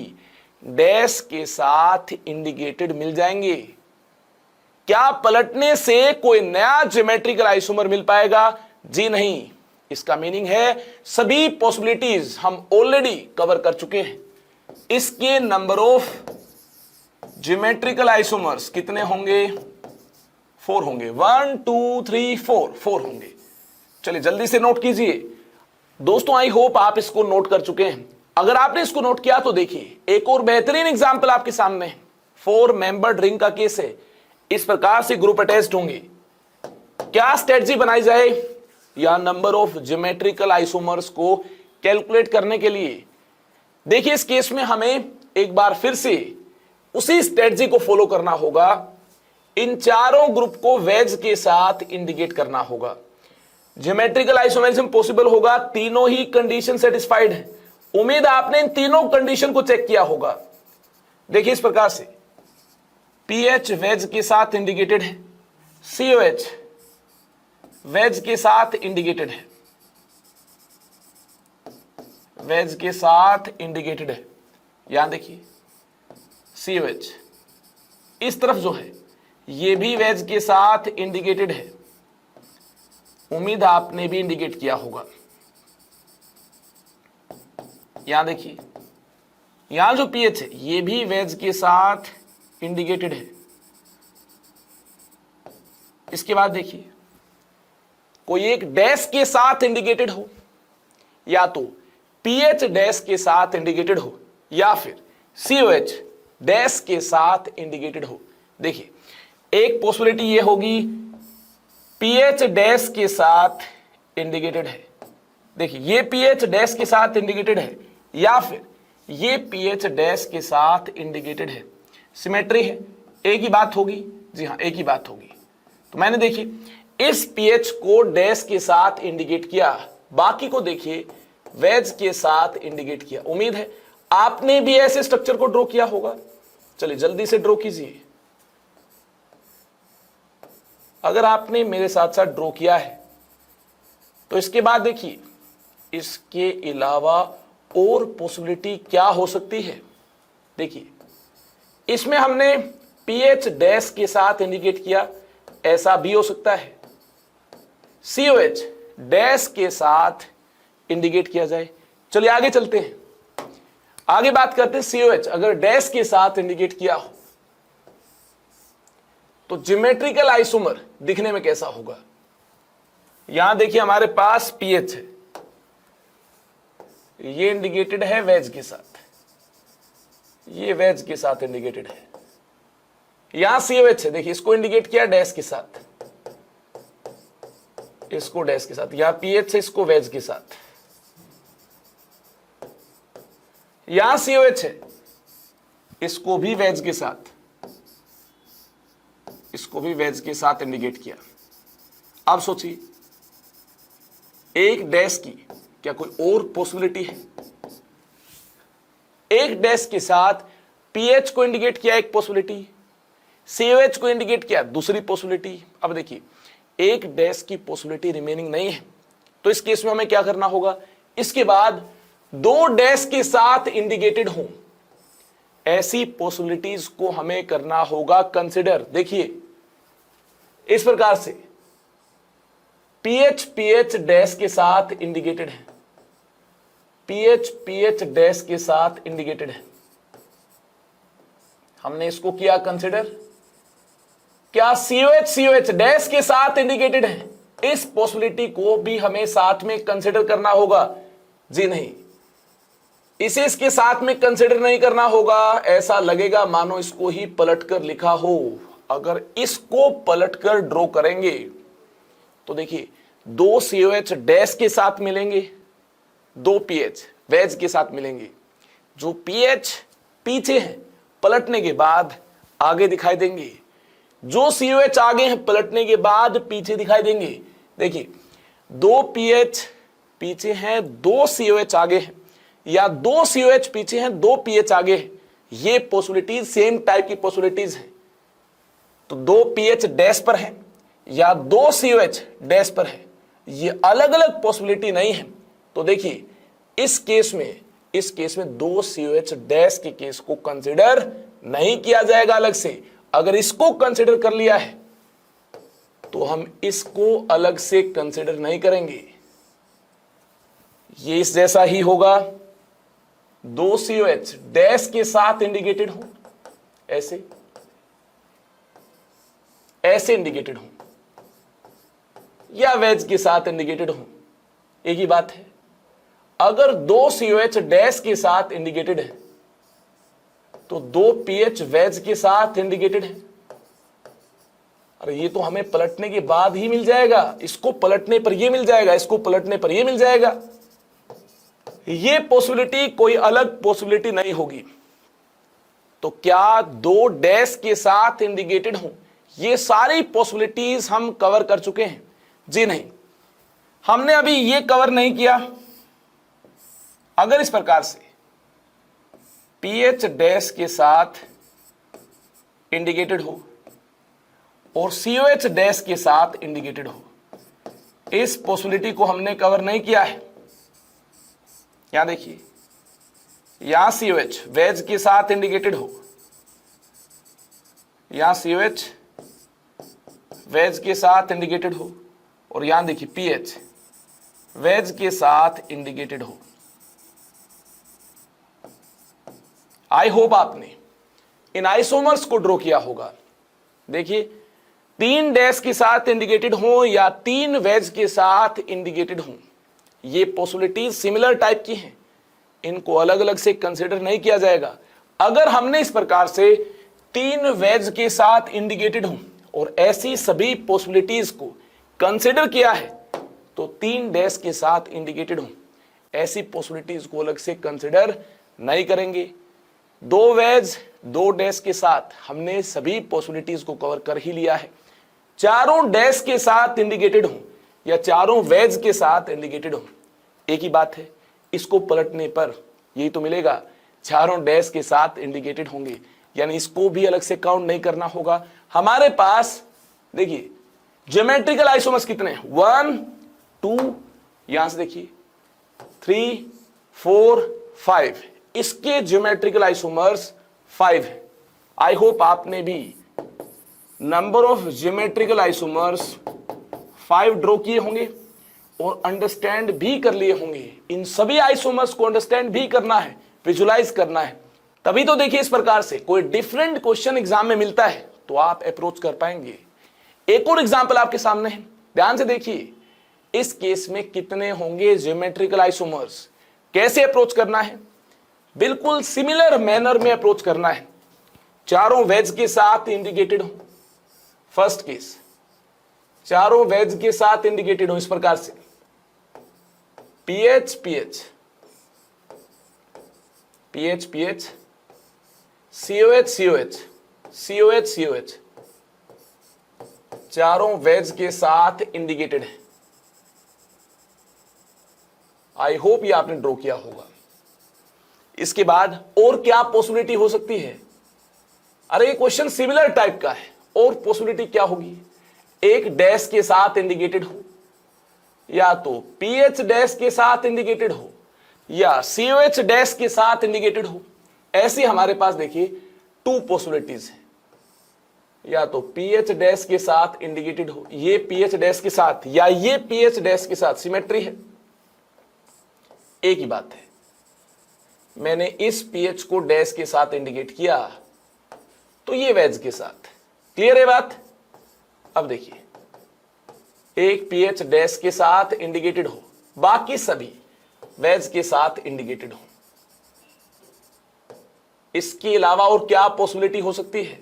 डैश के साथ इंडिकेटेड मिल जाएंगे। क्या पलटने से कोई नया ज्योमेट्रिकल आइसोमर मिल पाएगा? जी नहीं। इसका मीनिंग है सभी पॉसिबिलिटीज हम ऑलरेडी कवर कर चुके हैं। इसके नंबर ऑफ ज्योमेट्रिकल आइसोमर्स कितने होंगे? 4 होंगे। 1 2 3 4 होंगे। चलिए जल्दी से नोट कीजिए दोस्तों, आई होप आप इसको नोट कर चुके हैं। अगर आपने इसको नोट किया तो देखिए एक और बेहतरीन एग्जांपल आपके सामने है। 4 मेंबर्ड रिंग का केस है। इस प्रकार से ग्रुप अटैच्ड होंगे। क्या स्ट्रेटजी बनाई जाए या नंबर ऑफ ज्योमेट्रिकल आइसोमर्स को कैलकुलेट करने के लिए? देखिए इस केस में हमें एक बार फिर से उसी स्ट्रेटजी को फॉलो करना होगा। इन चारों ग्रुप को वेज के साथ इंडिकेट करना होगा। ज्योमेट्रिकल आइसोमेरिज्म पॉसिबल होगा, तीनों ही कंडीशन सेटिस्फाइड है। उम्मीद आपने इन तीनों कंडीशन को चेक किया होगा। देखिए इस प्रकार से पीएच वेज के साथ इंडिकेटेड है, सीओएच वेज के साथ इंडिकेटेड है, वेज के साथ इंडिकेटेड है। यहां देखिए सीओएच इस तरफ जो है ये भी वेज के साथ इंडिकेटेड है। उम्मीद आपने भी इंडिकेट किया होगा। यहां देखिए यहां जो पीएच है ये भी वेज के साथ इंडिकेटेड है। इसके बाद देखिए कोई एक डैश के साथ इंडिकेटेड हो, या तो पीएच डैश के साथ इंडिकेटेड हो या फिर सीओएच डैश के साथ इंडिकेटेड हो। देखिए एक पॉसिबिलिटी ये होगी पीएच डैश के साथ इंडिकेटेड है। देखिए ये पीएच डैश के साथ इंडिकेटेड है या फिर ये पीएच डैश के साथ इंडिकेटेड है। सिमेट्री है, एक ही बात होगी। जी हाँ एक ही बात होगी। तो मैंने देखिए इस पीएच को डैश के साथ इंडिकेट किया, बाकी को देखिए वेज के साथ इंडिकेट किया। उम्मीद है आपने भी ऐसे स्ट्रक्चर को ड्रॉ किया होगा। चलिए जल्दी से ड्रॉ कीजिए। अगर आपने मेरे साथ साथ ड्रॉ किया है तो इसके बाद देखिए इसके अलावा और पॉसिबिलिटी क्या हो सकती है। देखिए इसमें हमने पीएच डैश के साथ इंडिकेट किया, ऐसा भी हो सकता है। सीओएच डैश के साथ इंडिकेट किया जाए। चलिए आगे चलते हैं, आगे बात करते हैं। सीओएच अगर डैश के साथ इंडिकेट किया हो तो ज्योमेट्रिकल आइसोमर दिखने में कैसा होगा। यहां देखिए हमारे पास पीएच है, ये इंडिकेटेड है वेज के साथ, ये वेज के साथ इंडिकेटेड है। यहां सीओएच है, देखिए इसको इंडिकेट किया डैश के साथ, इसको डैश के साथ। यहां पीएच है, इसको वेज के साथ। यहां सीओएच है, इसको भी वेज के साथ, इसको भी वेज के साथ इंडिकेट किया। अब सोचिए एक डैश की क्या कोई और पॉसिबिलिटी है। एक डैश के साथ पीएच को इंडिकेट किया एक पॉसिबिलिटी, सीओएच को इंडिकेट किया दूसरी पॉसिबिलिटी। अब देखिए एक डैश की पॉसिबिलिटी रिमेनिंग नहीं है, तो इस केस में हमें क्या करना होगा। इसके बाद दो डैश के साथ इंडिकेटेड हो, ऐसी पॉसिबिलिटीज को हमें करना होगा कंसिडर। देखिए इस प्रकार से पीएच पीएच डैश के साथ इंडिकेटेड है, पीएच पीएच डैश के साथ इंडिकेटेड है। हमने इसको किया कंसिडर। क्या सीओएच सीओएच डैश के साथ इंडिकेटेड है, इस पॉसिबिलिटी को भी हमें साथ में कंसिडर करना होगा। जी नहीं, इसे इसके साथ में कंसिडर नहीं करना होगा। ऐसा लगेगा मानो इसको ही पलटकर लिखा हो। अगर इसको पलटकर ड्रॉ करेंगे तो देखिए दो सीओएच डैश के साथ मिलेंगे, दो पीएच वेज के साथ मिलेंगे। जो पीएच पीछे हैं पलटने के बाद आगे दिखाई देंगे, जो सीओएच आगे हैं पलटने के बाद पीछे दिखाई देंगे। देखिए दो पीएच पीछे हैं, दो सीओएच आगे हैं, या दो सीओएच पीछे हैं, दो पीएच आगे हैं। ये पॉसिबिलिटीज सेम टाइप की पॉसिबिलिटीज हैं। तो दो पीएच डैश पर है या दो सीओएच डैश पर है, ये अलग अलग पॉसिबिलिटी नहीं है। तो देखिए इस केस में दो सीओएच डैश के केस को कंसिडर नहीं किया जाएगा अलग से। अगर इसको कंसिडर कर लिया है तो हम इसको अलग से कंसिडर नहीं करेंगे, ये इस जैसा ही होगा। दो सीओएच डैश के साथ इंडिकेटेड हो, ऐसे ऐसे इंडिकेटेड हो, या वेज के साथ इंडिकेटेड हो, एक ही बात है। अगर दो सीओएच डैश के साथ इंडिकेटेड है तो दो पीएच वेज के साथ इंडिकेटेड है। अरे ये तो हमें पलटने के बाद ही मिल जाएगा, इसको पलटने पर ये मिल जाएगा, इसको पलटने पर ये मिल जाएगा। ये पॉसिबिलिटी कोई अलग पॉसिबिलिटी नहीं होगी। तो क्या दो डैश के साथ इंडिकेटेड हो, ये सारी पॉसिबिलिटीज हम कवर कर चुके हैं। जी नहीं, हमने अभी ये कवर नहीं किया। अगर इस प्रकार से पीएच डैश के साथ इंडिकेटेड हो और सीओएच डैश के साथ इंडिकेटेड हो, इस पॉसिबिलिटी को हमने कवर नहीं किया है। यहां देखिए, यहां सीओएच वेज के साथ इंडिकेटेड हो, यहां सीओएच वेज के साथ इंडिकेटेड हो, और यहां देखिए पीएच वेज के साथ इंडिकेटेड हो। आई होप आपने इन आइसोमर्स को ड्रॉ किया होगा। देखिए तीन डैश के साथ इंडिकेटेड हो या तीन वेज के साथ इंडिकेटेड हो, ये पॉसिबिलिटीज सिमिलर टाइप की हैं, इनको अलग अलग से कंसिडर नहीं किया जाएगा। अगर हमने इस प्रकार से तीन वेज के साथ इंडिकेटेड हो और ऐसी सभी पॉसिबिलिटीज को कंसिडर किया है तो तीन डैश के साथ इंडिकेटेड हो, ऐसी पॉसिबिलिटीज को अलग से कंसिडर नहीं करेंगे। दो वेज दो डैश के साथ हमने सभी पॉसिबिलिटीज को कवर कर ही लिया है। चारों डैश के साथ इंडिकेटेड हो या चारों वेज के साथ इंडिकेटेड हो, एक ही बात है। इसको पलटने पर यही तो मिलेगा। चारों डैश के साथ इंडिकेटेड होंगे, यानी इसको भी अलग से काउंट नहीं करना होगा। हमारे पास देखिए ज्योमेट्रिकल आइसोमर्स कितने हैं, 1 2, यहां से देखिए 3 4 5, इसके ज्योमेट्रिकल आइसोमर्स 5 है। आई होप आपने भी number of geometrical isomers 5 draw किए होंगे और अंडरस्टैंड भी कर लिए होंगे। इन सभी आइसोमर्स को अंडरस्टैंड भी करना है, विजुलाइज करना है, तभी तो देखिए इस प्रकार से कोई डिफरेंट क्वेश्चन एग्जाम में मिलता है तो आप अप्रोच कर पाएंगे। एक और एग्जांपल आपके सामने है, ध्यान से देखिए। इस केस में कितने होंगे ज्योमेट्रिकल आइसोमर्स, कैसे अप्रोच करना है, बिल्कुल सिमिलर मैनर में अप्रोच करना है। चारों वेज के साथ इंडिकेटेड हो, फर्स्ट केस चारों वेज के साथ इंडिकेटेड हो इस प्रकार से, pH pH pH pH, COH COH COH COH, चारों वेज के साथ इंडिकेटेड है। आई होप ये आपने ड्रॉ किया होगा। इसके बाद और क्या पॉसिबिलिटी हो सकती है, अरे ये क्वेश्चन सिमिलर टाइप का है, और पॉसिबिलिटी क्या होगी, एक डैश के साथ इंडिकेटेड हो, या तो पीएच डैश के साथ इंडिकेटेड हो, या सीओएच डैश के साथ इंडिकेटेड हो। ऐसी हमारे पास देखिए 2 पॉसिबिलिटीज है, या तो पीएच डैश के साथ इंडिकेटेड हो, ये पीएच डैश के साथ, या ये पीएच डैश के साथ, सिमेट्री है। एक ही बात है, मैंने इस पीएच को डैश के साथ इंडिकेट किया तो ये वेज के साथ, क्लियर है बात। अब देखिए एक पीएच डैश के साथ इंडिकेटेड हो, बाकी सभी वेज के साथ इंडिकेटेड हो। इसके अलावा और क्या पॉसिबिलिटी हो सकती है,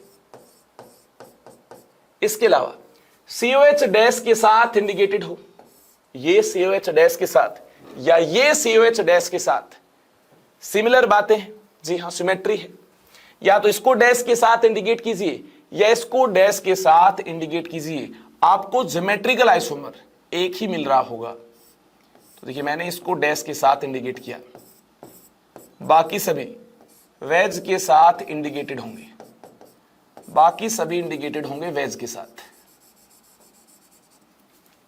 इसके अलावा सीओएच डैश के साथ इंडिकेटेड हो, ये सीओएच डैश के साथ या ये सीओएच डैश के साथ, सिमिलर बातें हैं, जी हां सिमेट्री है। या तो इसको डैश के साथ इंडिकेट कीजिए या इसको डैश के साथ इंडिकेट कीजिए, आपको ज्योमेट्रिकल आइसोमर एक ही मिल रहा होगा। तो देखिए मैंने इसको डैश के साथ इंडिकेट किया, बाकी सभी वेज के साथ इंडिकेटेड होंगे, बाकी सभी इंडिकेटेड होंगे वेज के साथ।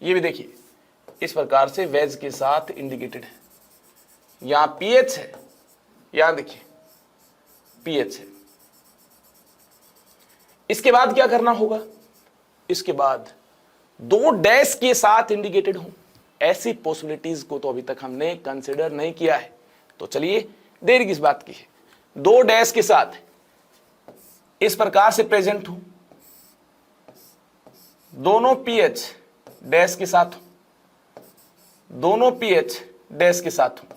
ये भी देखिए इस प्रकार से वेज के साथ इंडिकेटेड है, यहां पीएच है, यहां देखिए पीएच है। इसके बाद क्या करना होगा, इसके बाद 2 डैश के साथ इंडिकेटेड हो, ऐसी पॉसिबिलिटीज को तो अभी तक हमने कंसिडर नहीं किया है। तो चलिए देर किस बात की है, 2 डैश के साथ इस प्रकार से प्रेजेंट हो, दोनों पीएच डैश के साथ हो, दोनों पीएच डैश के साथ हो,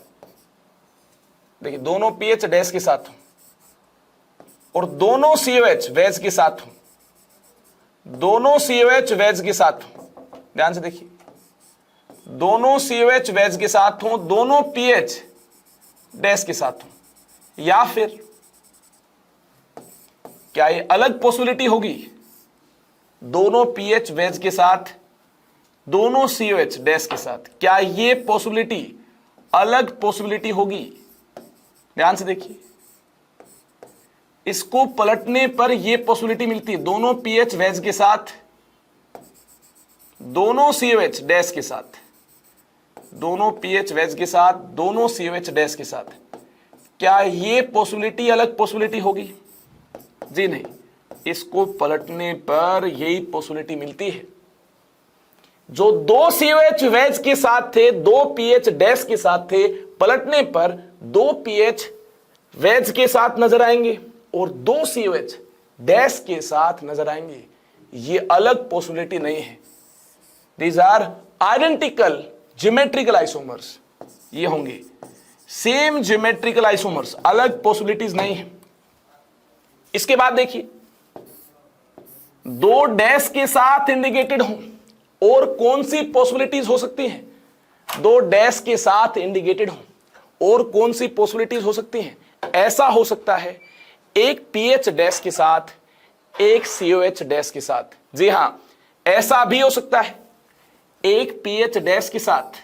देखिए दोनों पीएच डैश के साथ हो, और दोनों सीओएच वेज के साथ हो, दोनों सीओएच वेज के साथ हो, ध्यान से देखिए दोनों सीओएच वेज के साथ हो, दोनों पीएच डैश के साथ हो। या फिर क्या ये अलग पॉसिबिलिटी होगी, दोनों पीएच वेज के साथ, दोनों सीओएच डैश के साथ, क्या ये पॉसिबिलिटी अलग पॉसिबिलिटी होगी। ध्यान से देखिए इसको पलटने पर यह पॉसिबिलिटी मिलती है, दोनों पीएच वेज के साथ, दोनों सीओएच डैश के साथ, दोनों पीएच वेज के साथ, दोनों सीओएच डैश के साथ। क्या ये पॉसिबिलिटी अलग पॉसिबिलिटी होगी, जी नहीं, इसको पलटने पर यही पॉसिबिलिटी मिलती है। जो 2 सीओएच वेज के साथ थे, 2 पीएच डैश के साथ थे, पलटने पर 2 पीएच वेज के साथ नजर आएंगे और 2 सीओएच डैश के साथ नजर आएंगे। ये अलग पॉसिबिलिटी नहीं है, these are identical geometrical isomers, ये होंगे सेम ज्योमेट्रिकल आइसोमर्स, अलग पॉसिबिलिटीज नहीं है। इसके बाद देखिए 2 डैश के साथ इंडिकेटेड हो, और कौन सी पॉसिबिलिटीज हो सकती हैं, 2 डैश के साथ इंडिकेटेड हो और कौन सी पॉसिबिलिटीज हो सकती हैं। ऐसा हो सकता है एक पीएच डैश के साथ, एक सीओएच डैश के साथ, जी हां ऐसा भी हो सकता है, एक पीएच डैश के साथ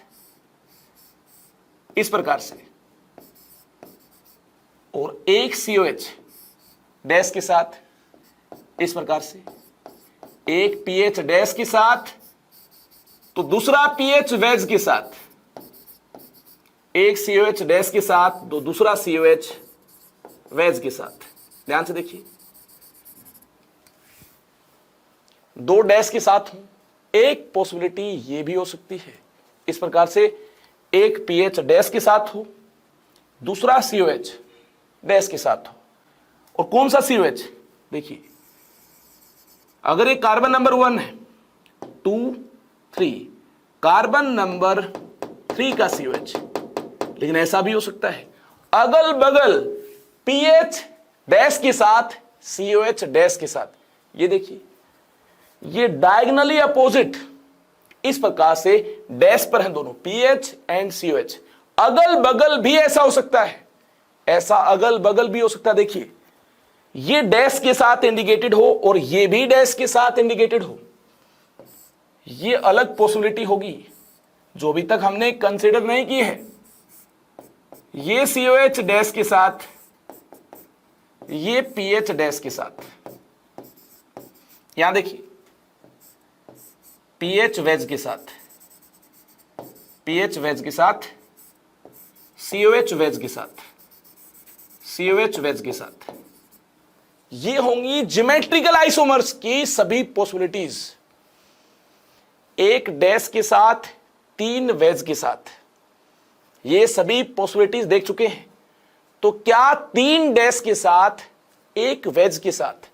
इस प्रकार से, और एक COH डैश के साथ, इस प्रकार से एक पीएच डैश के साथ तो दूसरा पीएच वेज के साथ, एक COH डैश के साथ तो दूसरा COH वेज के साथ। ध्यान से देखिए, दो डैश के साथ हूं, एक पॉसिबिलिटी ये भी हो सकती है इस प्रकार से, एक पीएच डैश के साथ हो, दूसरा COH डैश के साथ हो। और कौन सा COH? देखिए, अगर ये कार्बन नंबर 1 है, 2 3, कार्बन नंबर 3 का COH, लेकिन ऐसा भी हो सकता है अगल बगल पीएच डैश के साथ COH डैश के साथ। ये देखिए, ये डायगोनली अपोजिट इस प्रकार से डैश पर हैं दोनों, पीएच एंड COH। अगल बगल भी ऐसा हो सकता है, ऐसा अगल बगल भी हो सकता है। देखिए, ये डैश के साथ इंडिकेटेड हो और ये भी डैश के साथ इंडिकेटेड हो, ये अलग पॉसिबिलिटी होगी जो अभी तक हमने कंसीडर नहीं की है। ये COH डैश के साथ, ये पीएच डैश के साथ। यहां देखिए, पीएच वेज के साथ, पीएच वेज के साथ, COH वेज के साथ, COH वेज के साथ। ये होंगी ज्योमेट्रिकल आइसोमर्स की सभी पॉसिबिलिटीज। एक डैश के साथ, 3 वेज के साथ, ये सभी पॉसिबिलिटीज देख चुके हैं। तो क्या 3 डैश के साथ, 1 वेज के साथ,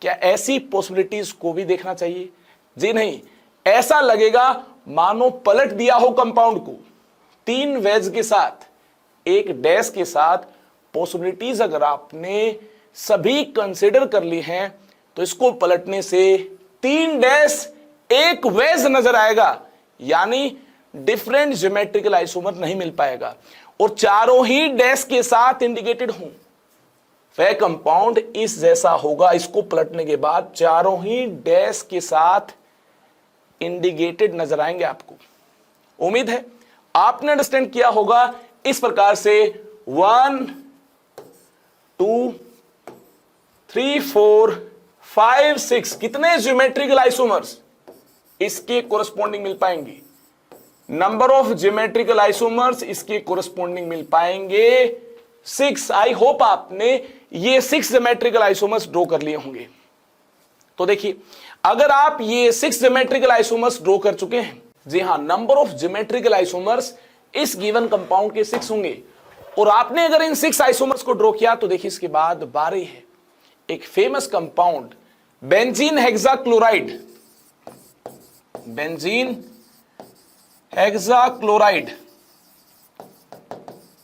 क्या ऐसी पॉसिबिलिटीज को भी देखना चाहिए? जी नहीं, ऐसा लगेगा मानो पलट दिया हो कंपाउंड को। 3 वेज के साथ, 1 डैश के साथ पॉसिबिलिटीज अगर आपने सभी कंसीडर कर ली हैं तो इसको पलटने से 3 डैश 1 वेज नजर आएगा, यानी डिफरेंट ज्योमेट्रिकल आइसोमर नहीं मिल पाएगा। और चारों ही डैश के साथ इंडिकेटेड हों, वह कंपाउंड इस जैसा होगा। इसको पलटने के बाद चारों ही डैश के साथ इंडिकेटेड नजर आएंगे आपको। उम्मीद है आपने अंडरस्टैंड किया होगा। इस प्रकार से 1 2 3 4 5 6 कितने ज्योमेट्रिकल आइसोमर्स इसके कोरस्पॉन्डिंग मिल पाएंगे? नंबर ऑफ ज्योमेट्रिकल आइसोमर्स इसके कोरस्पॉन्डिंग मिल पाएंगे 6। आई होप आपने ये 6 ज्योमेट्रिकल आइसोमर्स ड्रॉ कर लिए होंगे। तो देखिए, अगर आप ये 6 ज्योमेट्रिकल आइसोमर्स ड्रॉ कर चुके हैं, जी हां, नंबर ऑफ ज्योमेट्रिकल आइसोमर्स इस गिवन कंपाउंड के 6 होंगे। और आपने अगर इन 6 आइसोमर्स को ड्रॉ किया तो देखिए, इसके बाद बारी है एक famous compound benzene hexachloride, benzene hexachloride,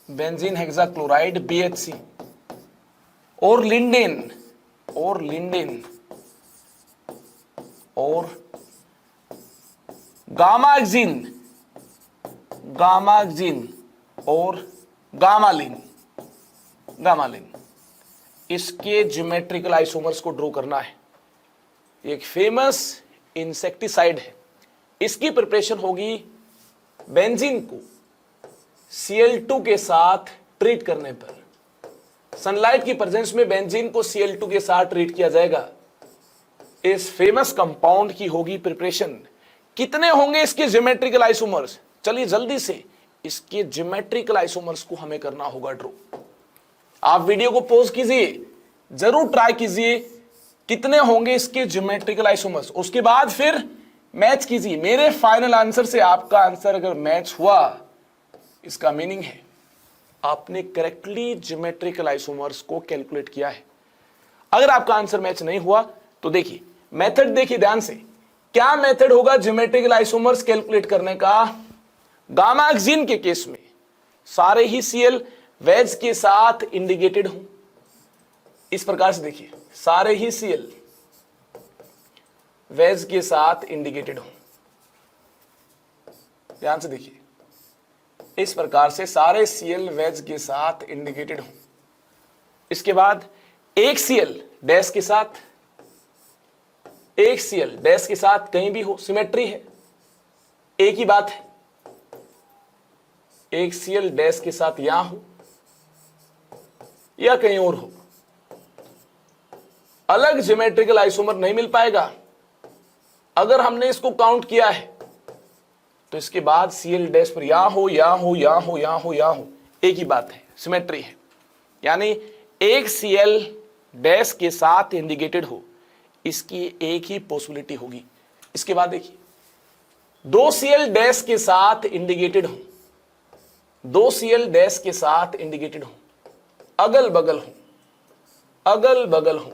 benzene hexachloride BHC, और लिंडेन, और लिंडेन, और गामाक्सिन, गामाक्सिन, और गामालिन, गामालिन। इसके ज्योमेट्रिकल आइसोमर्स को ड्रॉ करना है। एक फेमस इंसेक्टिसाइड है, इसकी प्रिपरेशन होगी बेंजीन को Cl2 के साथ ट्रीट करने पर। सनलाइट की प्रेजेंस में बेंजीन को Cl2 के साथ ट्रीट किया जाएगा। इस फेमस कंपाउंड की होगी प्रिपरेशन। कितने होंगे इसके ज्योमेट्रिकल आइसोमर्स? चलिए जल्दी से इसके ज्योमेट्रिकल आइसोमर्स को हमें करना होगा ड्रॉ। आप वीडियो को पॉज कीजिए, जरूर ट्राई कीजिए कितने होंगे इसके ज्योमेट्रिकल आइसोमर्स। उसके बाद फिर मैच कीजिए। मेरे फाइनल आंसर से आपका आंसर अगर मैच हुआ, इसका मीनिंग है आपने करेक्टली ज्योमेट्रिकल आइसोमर्स को कैलकुलेट किया है। अगर आपका आंसर मैच नहीं हुआ तो देखिए मेथड, देखिए ध्यान से। क्या मेथड होगा ज्योमेट्रिकल आइसोमर्स कैलकुलेट करने का? गामाक्सिन के केस में सारे ही Cl वेज के साथ इंडिकेटेड हूं। इस प्रकार से देखिए, सारे ही Cl वेज के साथ इंडिकेटेड हूं। ध्यान से देखिए, इस प्रकार से सारे Cl वेज के साथ इंडिकेटेड हूं। इसके बाद एक Cl डैश के साथ, एक Cl डैश के साथ कहीं भी हो, सिमेट्री है, एक ही बात है। एक Cl डैश के साथ यहां हो, या कहीं और हो, अलग ज्योमेट्रिकल आइसोमर नहीं मिल पाएगा। अगर हमने इसको काउंट किया है तो इसके बाद Cl डैश पर या हो या हो या हो या हो या हो, एक ही बात है, सिमेट्री है। यानी एक Cl डैश के साथ इंडिकेटेड हो, इसकी एक ही पॉसिबिलिटी होगी। इसके बाद देखिए, दो Cl डैश के साथ इंडिकेटेड हो, दो Cl डैश के साथ इंडिकेटेड हो, अगल बगल हो, अगल बगल हो,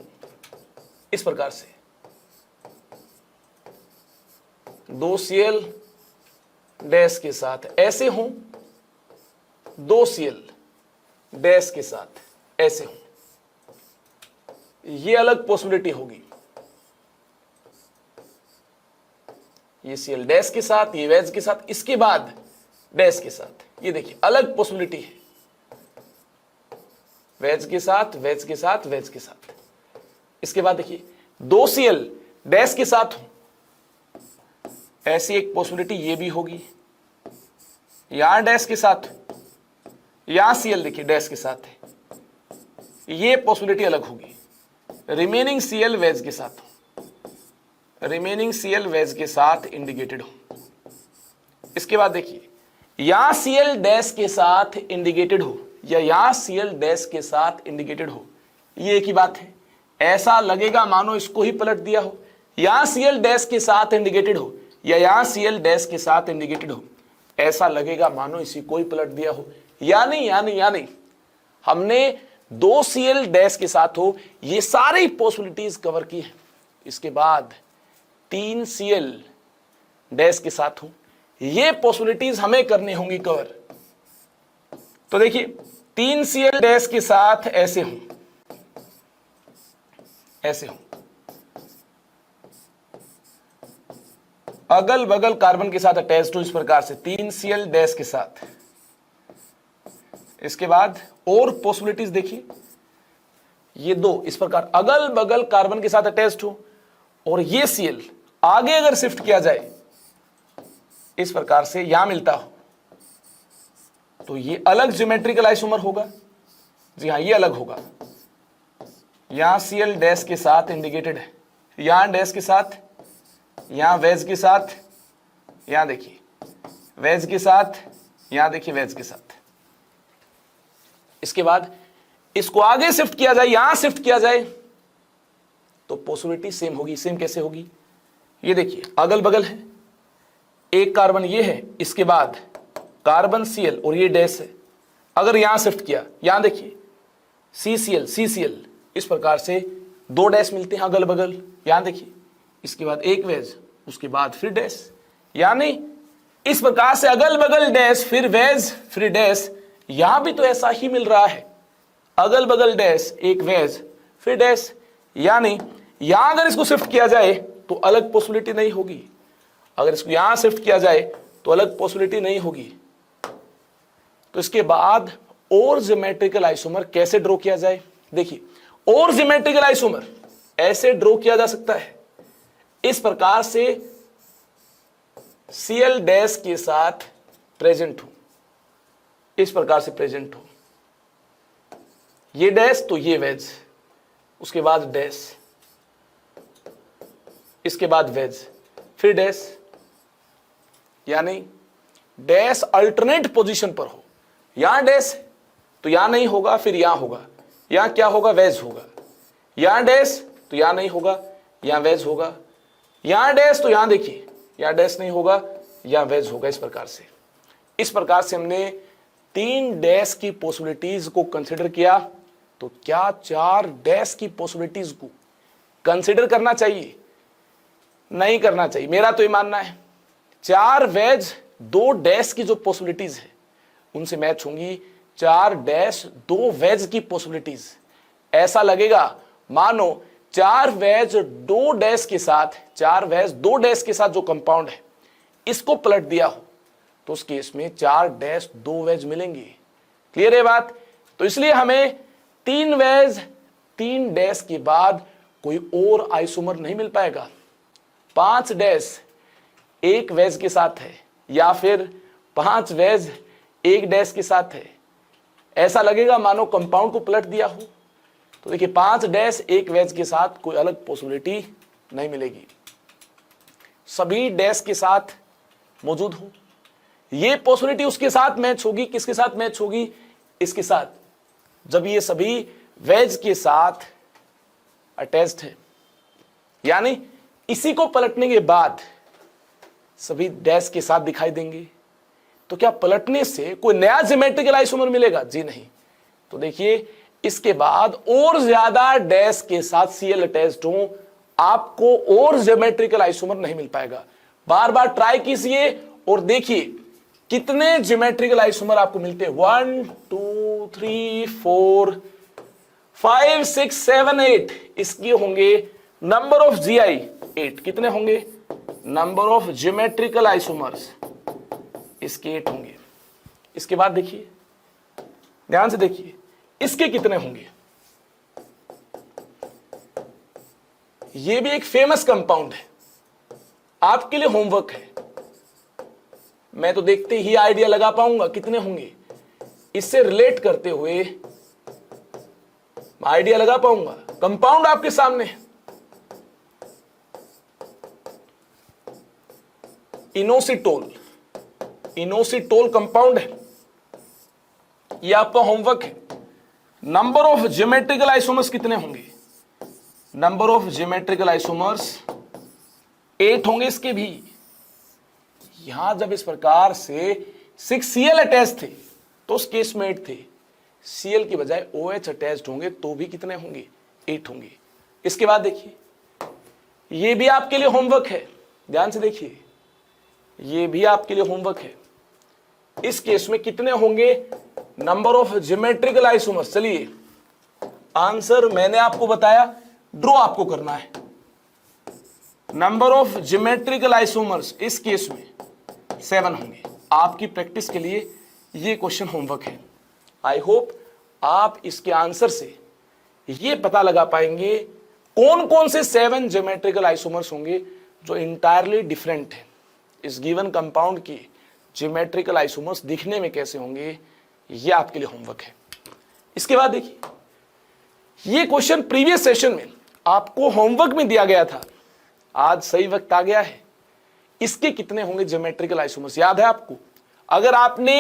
इस प्रकार से दो Cl डैश के साथ ऐसे हो, दो Cl डैश के साथ ऐसे हो, ये अलग पॉसिबिलिटी होगी। ये Cl डैश के साथ, ये वेज के साथ, इसके बाद डैश के साथ, ये देखिए अलग पॉसिबिलिटी है, वेज के साथ, वेज के साथ, वेज के साथ। इसके बाद देखिए, दो Cl डैश के साथ हो, ऐसी एक पॉसिबिलिटी ये भी होगी। यहां डैश के साथ, यहां Cl देखिए डैश के साथ है, ये पॉसिबिलिटी अलग होगी। रिमेनिंग Cl वेज के साथ हो, रिमेनिंग Cl वेज के साथ इंडिकेटेड हो। इसके बाद देखिए, यहां Cl डैश के साथ इंडिकेटेड हो या यहां Cl डैश के साथ इंडिकेटेड हो, ये एक ही बात है। ऐसा लगेगा मानो इसको ही पलट दिया हो, यहां Cl डैश के साथ इंडिकेटेड हो या यहां Cl डैश के साथ इंडिकेटेड हो, ऐसा लगेगा मानो इसी को ही पलट दिया हो। यानी हमने दो Cl डैश के साथ हो, ये सारी पॉसिबिलिटीज कवर की है। इसके बाद तीन Cl डैश के साथ हो, ये पॉसिबिलिटीज हमें करनी होंगी कवर। तो देखिए, तीन Cl डैश के साथ ऐसे हो, ऐसे हो, अगल बगल कार्बन के साथ अटैच हो, इस प्रकार से तीन Cl डैश के साथ। इसके बाद और पॉसिबिलिटीज देखिए, ये दो इस प्रकार अगल बगल कार्बन के साथ अटैच्ड हो, और ये Cl आगे अगर शिफ्ट किया जाए इस प्रकार से यहां मिलता हो, तो ये अलग ज्योमेट्रिकल आइसोमर होगा। जी हां, ये अलग होगा। यहां Cl डैश के साथ इंडिकेटेड है, यहां डैश के साथ, यहां वेज के साथ, यहां देखिए वेज के साथ, यहां देखिए वेज के साथ। इसके बाद इसको आगे शिफ्ट किया जाए, यहां शिफ्ट किया जाए, तो पॉसिबिलिटी सेम होगी। सेम कैसे होगी? ये देखिए, अगल बगल है, एक कार्बन ये है, इसके बाद कार्बन Cl और ये डैश है। अगर यहां शिफ्ट किया, यहां देखिए CCl CCl, इस प्रकार से दो डैश मिलते हैं अगल बगल। यहां देखिए, इसके बाद एक वेज, उसके बाद फिर डैश, यानी इस प्रकार से अगल बगल डैश, फिर वेज, फिर डैश। यहां भी तो ऐसा ही मिल रहा है, अगल बगल डैश, एक वेज, फिर डैश। यानी यहां अगर इसको शिफ्ट किया जाए तो अलग पॉसिबिलिटी नहीं होगी, अगर इसको यहां शिफ्ट किया जाए तो अलग पॉसिबिलिटी नहीं होगी। तो इसके बाद और ज्योमेट्रिकल आइसोमर कैसे ड्रॉ किया जाए? देखिए, और ज्योमेट्रिकल आइसोमर ऐसे ड्रॉ किया जा सकता है, इस प्रकार से Cl डैश के साथ प्रेजेंट हो, इस प्रकार से प्रेजेंट हो, ये डैश तो ये वेज, उसके बाद डैश, इसके बाद वेज, फिर डैश। यानी डैश अल्टरनेट पोजीशन पर हो, यहां डैश तो यहां नहीं होगा, फिर यहां होगा, यहां क्या होगा? वेज होगा। यहां डैश तो यहां नहीं होगा, यहां वेज होगा। यहां डैश तो यहां देखिए, यहां डैश नहीं होगा, यहां वेज होगा। इस प्रकार से हमने तीन डैश की पॉसिबिलिटीज को कंसीडर किया। तो क्या चार डैश की पॉसिबिलिटीज को कंसीडर करना चाहिए? नहीं करना चाहिए। मेरा तो ये मानना है, चार वेज दो डैश की जो पॉसिबिलिटीज है उनसे मैच होंगी चार डैश दो वेज की पॉसिबिलिटीज। ऐसा लगेगा मानो चार वेज दो डैश के साथ, चार वेज दो डैश के साथ जो कंपाउंड है इसको पलट दिया हो, तो उस केस में चार डैश दो वेज मिलेंगे। क्लियर है बात? तो इसलिए हमें तीन वेज तीन डैश के बाद कोई और आइसोमर नहीं मिल पाएगा। पांच डैश एक वेज के साथ है, या फिर पांच वेज एक डैश के साथ है, ऐसा लगेगा मानो कंपाउंड को पलट दिया हो। तो देखिए 5 डैश एक वेज के साथ कोई अलग पॉसिबिलिटी नहीं मिलेगी, सभी डैश के साथ मौजूद हो। ये पॉसिबिलिटी उसके साथ मैच होगी, किसके साथ मैच होगी, इसके साथ, जब ये सभी वेज के साथ अटैच्ड है। यानी इसी को पलटने के बाद सभी डैश के साथ दिखाई देंगे। तो क्या पलटने से कोई नया ज्योमेट्रिकल आइसोमर मिलेगा? जी नहीं। तो देखिए इसके बाद और ज्यादा डैश के साथ Cl अटैच्ड हो, आपको और ज्योमेट्रिकल आइसोमर नहीं मिल पाएगा। बार बार ट्राई कीजिए और देखिए कितने ज्योमेट्रिकल आइसोमर आपको मिलते हैं। 1 2 3 4 5 6 7 8, इसके होंगे नंबर ऑफ GI 8। कितने होंगे? नंबर ऑफ ज्योमेट्रिकल आइसोमर्स इसके 8 होंगे। इसके बाद देखिए, ध्यान से देखिए, इसके कितने होंगे? ये भी एक फेमस कंपाउंड है, आपके लिए होमवर्क है। मैं तो देखते ही आइडिया लगा पाऊंगा कितने होंगे, इससे रिलेट करते हुए आइडिया लगा पाऊंगा। कंपाउंड आपके सामने है, इनोसिटोल। इनोसिटोल कंपाउंड है, यह आपका होमवर्क है। नंबर ऑफ ज्योमेट्रिकल आइसोमर्स कितने होंगे? नंबर ऑफ ज्योमेट्रिकल आइसोमर्स 8 होंगे इसके भी। यहां जब इस प्रकार से 6 Cl अटैच थे तो उस केस में 8 थे, Cl की बजाय OH अटैच्ड होंगे तो भी कितने होंगे? 8 होंगे। इसके बाद देखिए, यह भी आपके लिए होमवर्क है, ध्यान से देखिए, यह भी आपके लिए होमवर्क है। इस केस में कितने होंगे नंबर ऑफ ज्योमेट्रिकल आइसोमर्स? चलिए आंसर मैंने आपको बताया, ड्रॉ आपको करना है। नंबर ऑफ ज्योमेट्रिकल आइसोमर्स इस केस में 7 होंगे। आपकी प्रैक्टिस के लिए ये क्वेश्चन होमवर्क है। आई होप आप इसके आंसर से ये पता लगा पाएंगे कौन कौन से 7 ज्योमेट्रिकल आइसोमर्स होंगे जो इंटायरली डिफरेंट है। इस गिवन कंपाउंड की ज्योमेट्रिकल आइसोमर्स दिखने में कैसे होंगे, ये आपके लिए होमवर्क है। इसके बाद देखिए, ये क्वेश्चन प्रीवियस सेशन में आपको होमवर्क में दिया गया था, आज सही वक्त आ गया है। इसके कितने होंगे ज्योमेट्रिकल आइसोमर्स, याद है आपको? अगर आपने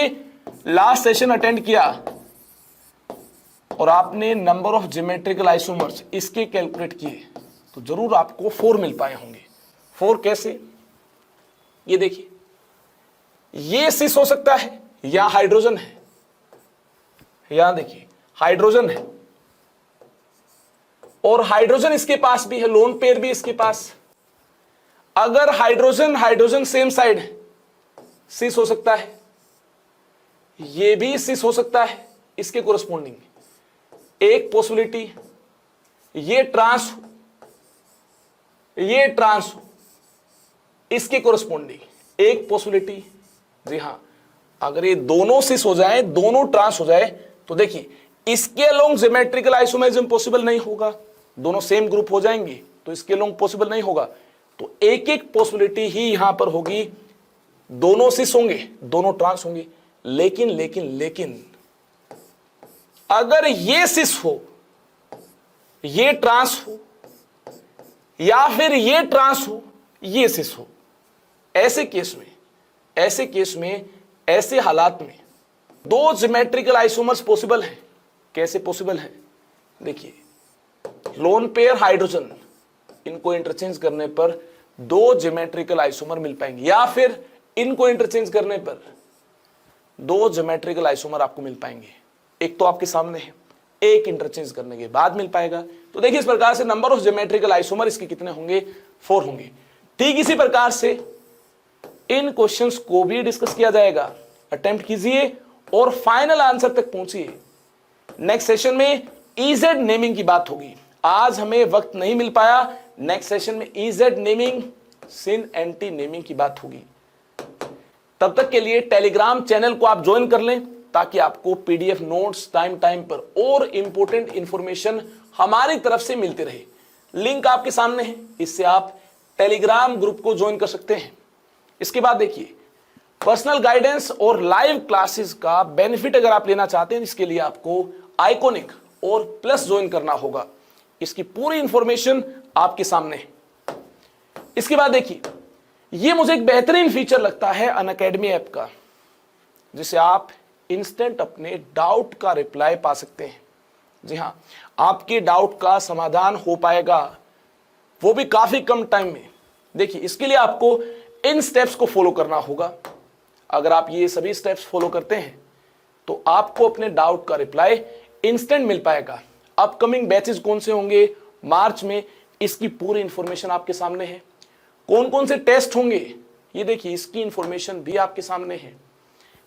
लास्ट सेशन अटेंड किया और आपने नंबर ऑफ ज्योमेट्रिकल आइसोमर्स इसके कैलकुलेट किए तो जरूर आपको 4 मिल पाए होंगे। 4 कैसे? ये देखिए, ये सिस हो सकता है या हाइड्रोजन है। यहां देखिए हाइड्रोजन है और हाइड्रोजन इसके पास भी है, लोन पेयर भी इसके पास। अगर हाइड्रोजन हाइड्रोजन सेम साइड है, सिस हो सकता है। ये भी सिस हो सकता है इसके कोरस्पोंडिंग। एक पॉसिबिलिटी ये ट्रांस हो, ये ट्रांस हो, इसके कोरस्पोंडिंग एक पॉसिबिलिटी। जी हां, अगर ये दोनों सिस हो जाए, दोनों ट्रांस हो जाए तो देखिए इसके अलोंग ज्योमेट्रिकल आइसोमरिज्म पॉसिबल नहीं होगा, दोनों सेम ग्रुप हो जाएंगे तो इसके अलोंग पॉसिबल नहीं होगा। तो एक एक पॉसिबिलिटी ही यहां पर होगी, दोनों सिस होंगे, दोनों ट्रांस होंगे। लेकिन लेकिन लेकिन अगर ये सिस हो, ये ट्रांस हो, या फिर ये ट्रांस हो, ये सिस हो, ऐसे केस में ऐसे हालात में 2 ज्योमेट्रिकल आइसोमर्स पॉसिबल है। कैसे पॉसिबल है? देखिए, लोन पेयर हाइड्रोजन, इनको इंटरचेंज करने पर 2 ज्योमेट्रिकल आइसोमर मिल पाएंगे, या फिर इनको इंटरचेंज करने पर 2 ज्योमेट्रिकल आइसोमर आपको मिल पाएंगे। एक तो आपके सामने है, एक इंटरचेंज करने के बाद मिल पाएगा। तो देखिए इस प्रकार से नंबर ऑफ ज्योमेट्रिकल आइसोमर इसके कितने होंगे? 4 होंगे। ठीक इसी प्रकार से इन क्वेश्चंस को भी डिस्कस किया जाएगा। अटेम्प्ट कीजिए और फाइनल आंसर तक पहुंचिए। नेक्स्ट सेशन में ईजेड नेमिंग की बात होगी। आज हमें वक्त नहीं मिल पाया, नेक्स्ट सेशन में ईजेड नेमिंग, सिन एंटी नेमिंग की बात होगी। तब तक के लिए टेलीग्राम चैनल को आप ज्वाइन कर लें ताकि आपको पीडीएफ नोट्स टाइम पर और इंपॉर्टेंट इंफॉर्मेशन हमारी तरफ से मिलती रहे। लिंक आपके सामने है, इससे आप टेलीग्राम ग्रुप को ज्वाइन कर सकते हैं। इसके बाद देखिए, पर्सनल गाइडेंस और लाइव क्लासेस का बेनिफिट अगर आप लेना चाहते हैं, इसके लिए आपको आइकॉनिक और प्लस ज्वाइन करना होगा। इसकी पूरी इंफॉर्मेशन आपके सामने है। इसके बाद देखिए, ये मुझे एक बेहतरीन फीचर लगता है अनअकैडमी ऐप का, जिसे आप इंस्टेंट अपने डाउट का रिप्लाई पा सकते हैं। जी हाँ, आपके डाउट का समाधान हो पाएगा, वो भी काफी कम टाइम में। देखिए, इसके लिए आपको इन स्टेप्स को फॉलो करना होगा। अगर आप ये सभी स्टेप्स फॉलो करते हैं तो आपको अपने डाउट का रिप्लाई इंस्टेंट मिल पाएगा। अपकमिंग बैचेस कौन से होंगे मार्च में, इसकी पूरी इंफॉर्मेशन आपके सामने है। कौन कौन से टेस्ट होंगे, ये देखिए, इसकी इंफॉर्मेशन भी आपके सामने है।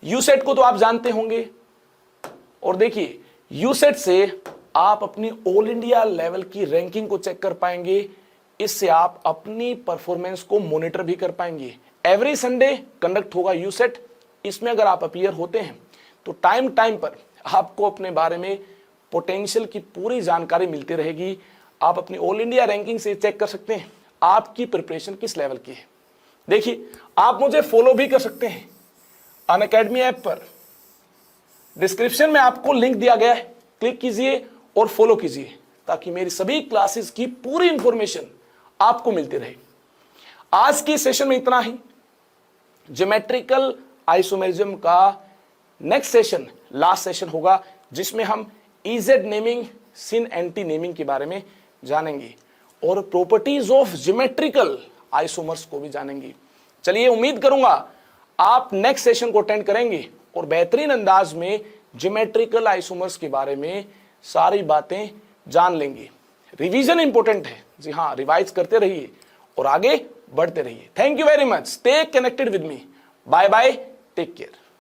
यूसेट को तो आप जानते होंगे, और देखिए, यूसेट से आप अपनी ऑल इंडिया लेवल की रैंकिंग को चेक कर पाएंगे। इससे आप अपनी परफॉर्मेंस को मॉनिटर भी कर पाएंगे। एवरी संडे कंडक्ट होगा यूसेट। इसमें अगर आप अपीयर होते हैं तो टाइम टाइम पर आपको अपने बारे में पोटेंशियल की पूरी जानकारी मिलती रहेगी। आप अपनी ऑल इंडिया रैंकिंग से चेक कर सकते हैं आपकी प्रिपरेशन किस लेवल की है। देखिए, आप मुझे फॉलो भी कर सकते हैं अनअकैडमी ऐप पर। डिस्क्रिप्शन में आपको लिंक दिया गया है, क्लिक कीजिए और फॉलो कीजिए, ताकि मेरी सभी क्लासेस की पूरी इंफॉर्मेशन आपको मिलती रहे। आज की सेशन में इतना ही। ज्योमेट्रिकल आइसोमेरिज्म का नेक्स्ट सेशन लास्ट सेशन होगा, जिसमें हम इजेड नेमिंग, सिन एंटी नेमिंग के बारे में जानेंगे और प्रॉपर्टीज ऑफ ज्योमेट्रिकल आइसोमर्स को भी जानेंगे। चलिए, उम्मीद करूंगा आप नेक्स्ट सेशन को अटेंड करेंगे और बेहतरीन अंदाज में ज्योमेट्रिकल आइसोमर्स के बारे में सारी बातें जान लेंगे। रिवीजन इंपॉर्टेंट है। जी हाँ, रिवाइज करते रहिए और आगे बढ़ते रहिए। Thank you very much. Stay connected with me. Bye bye, take care.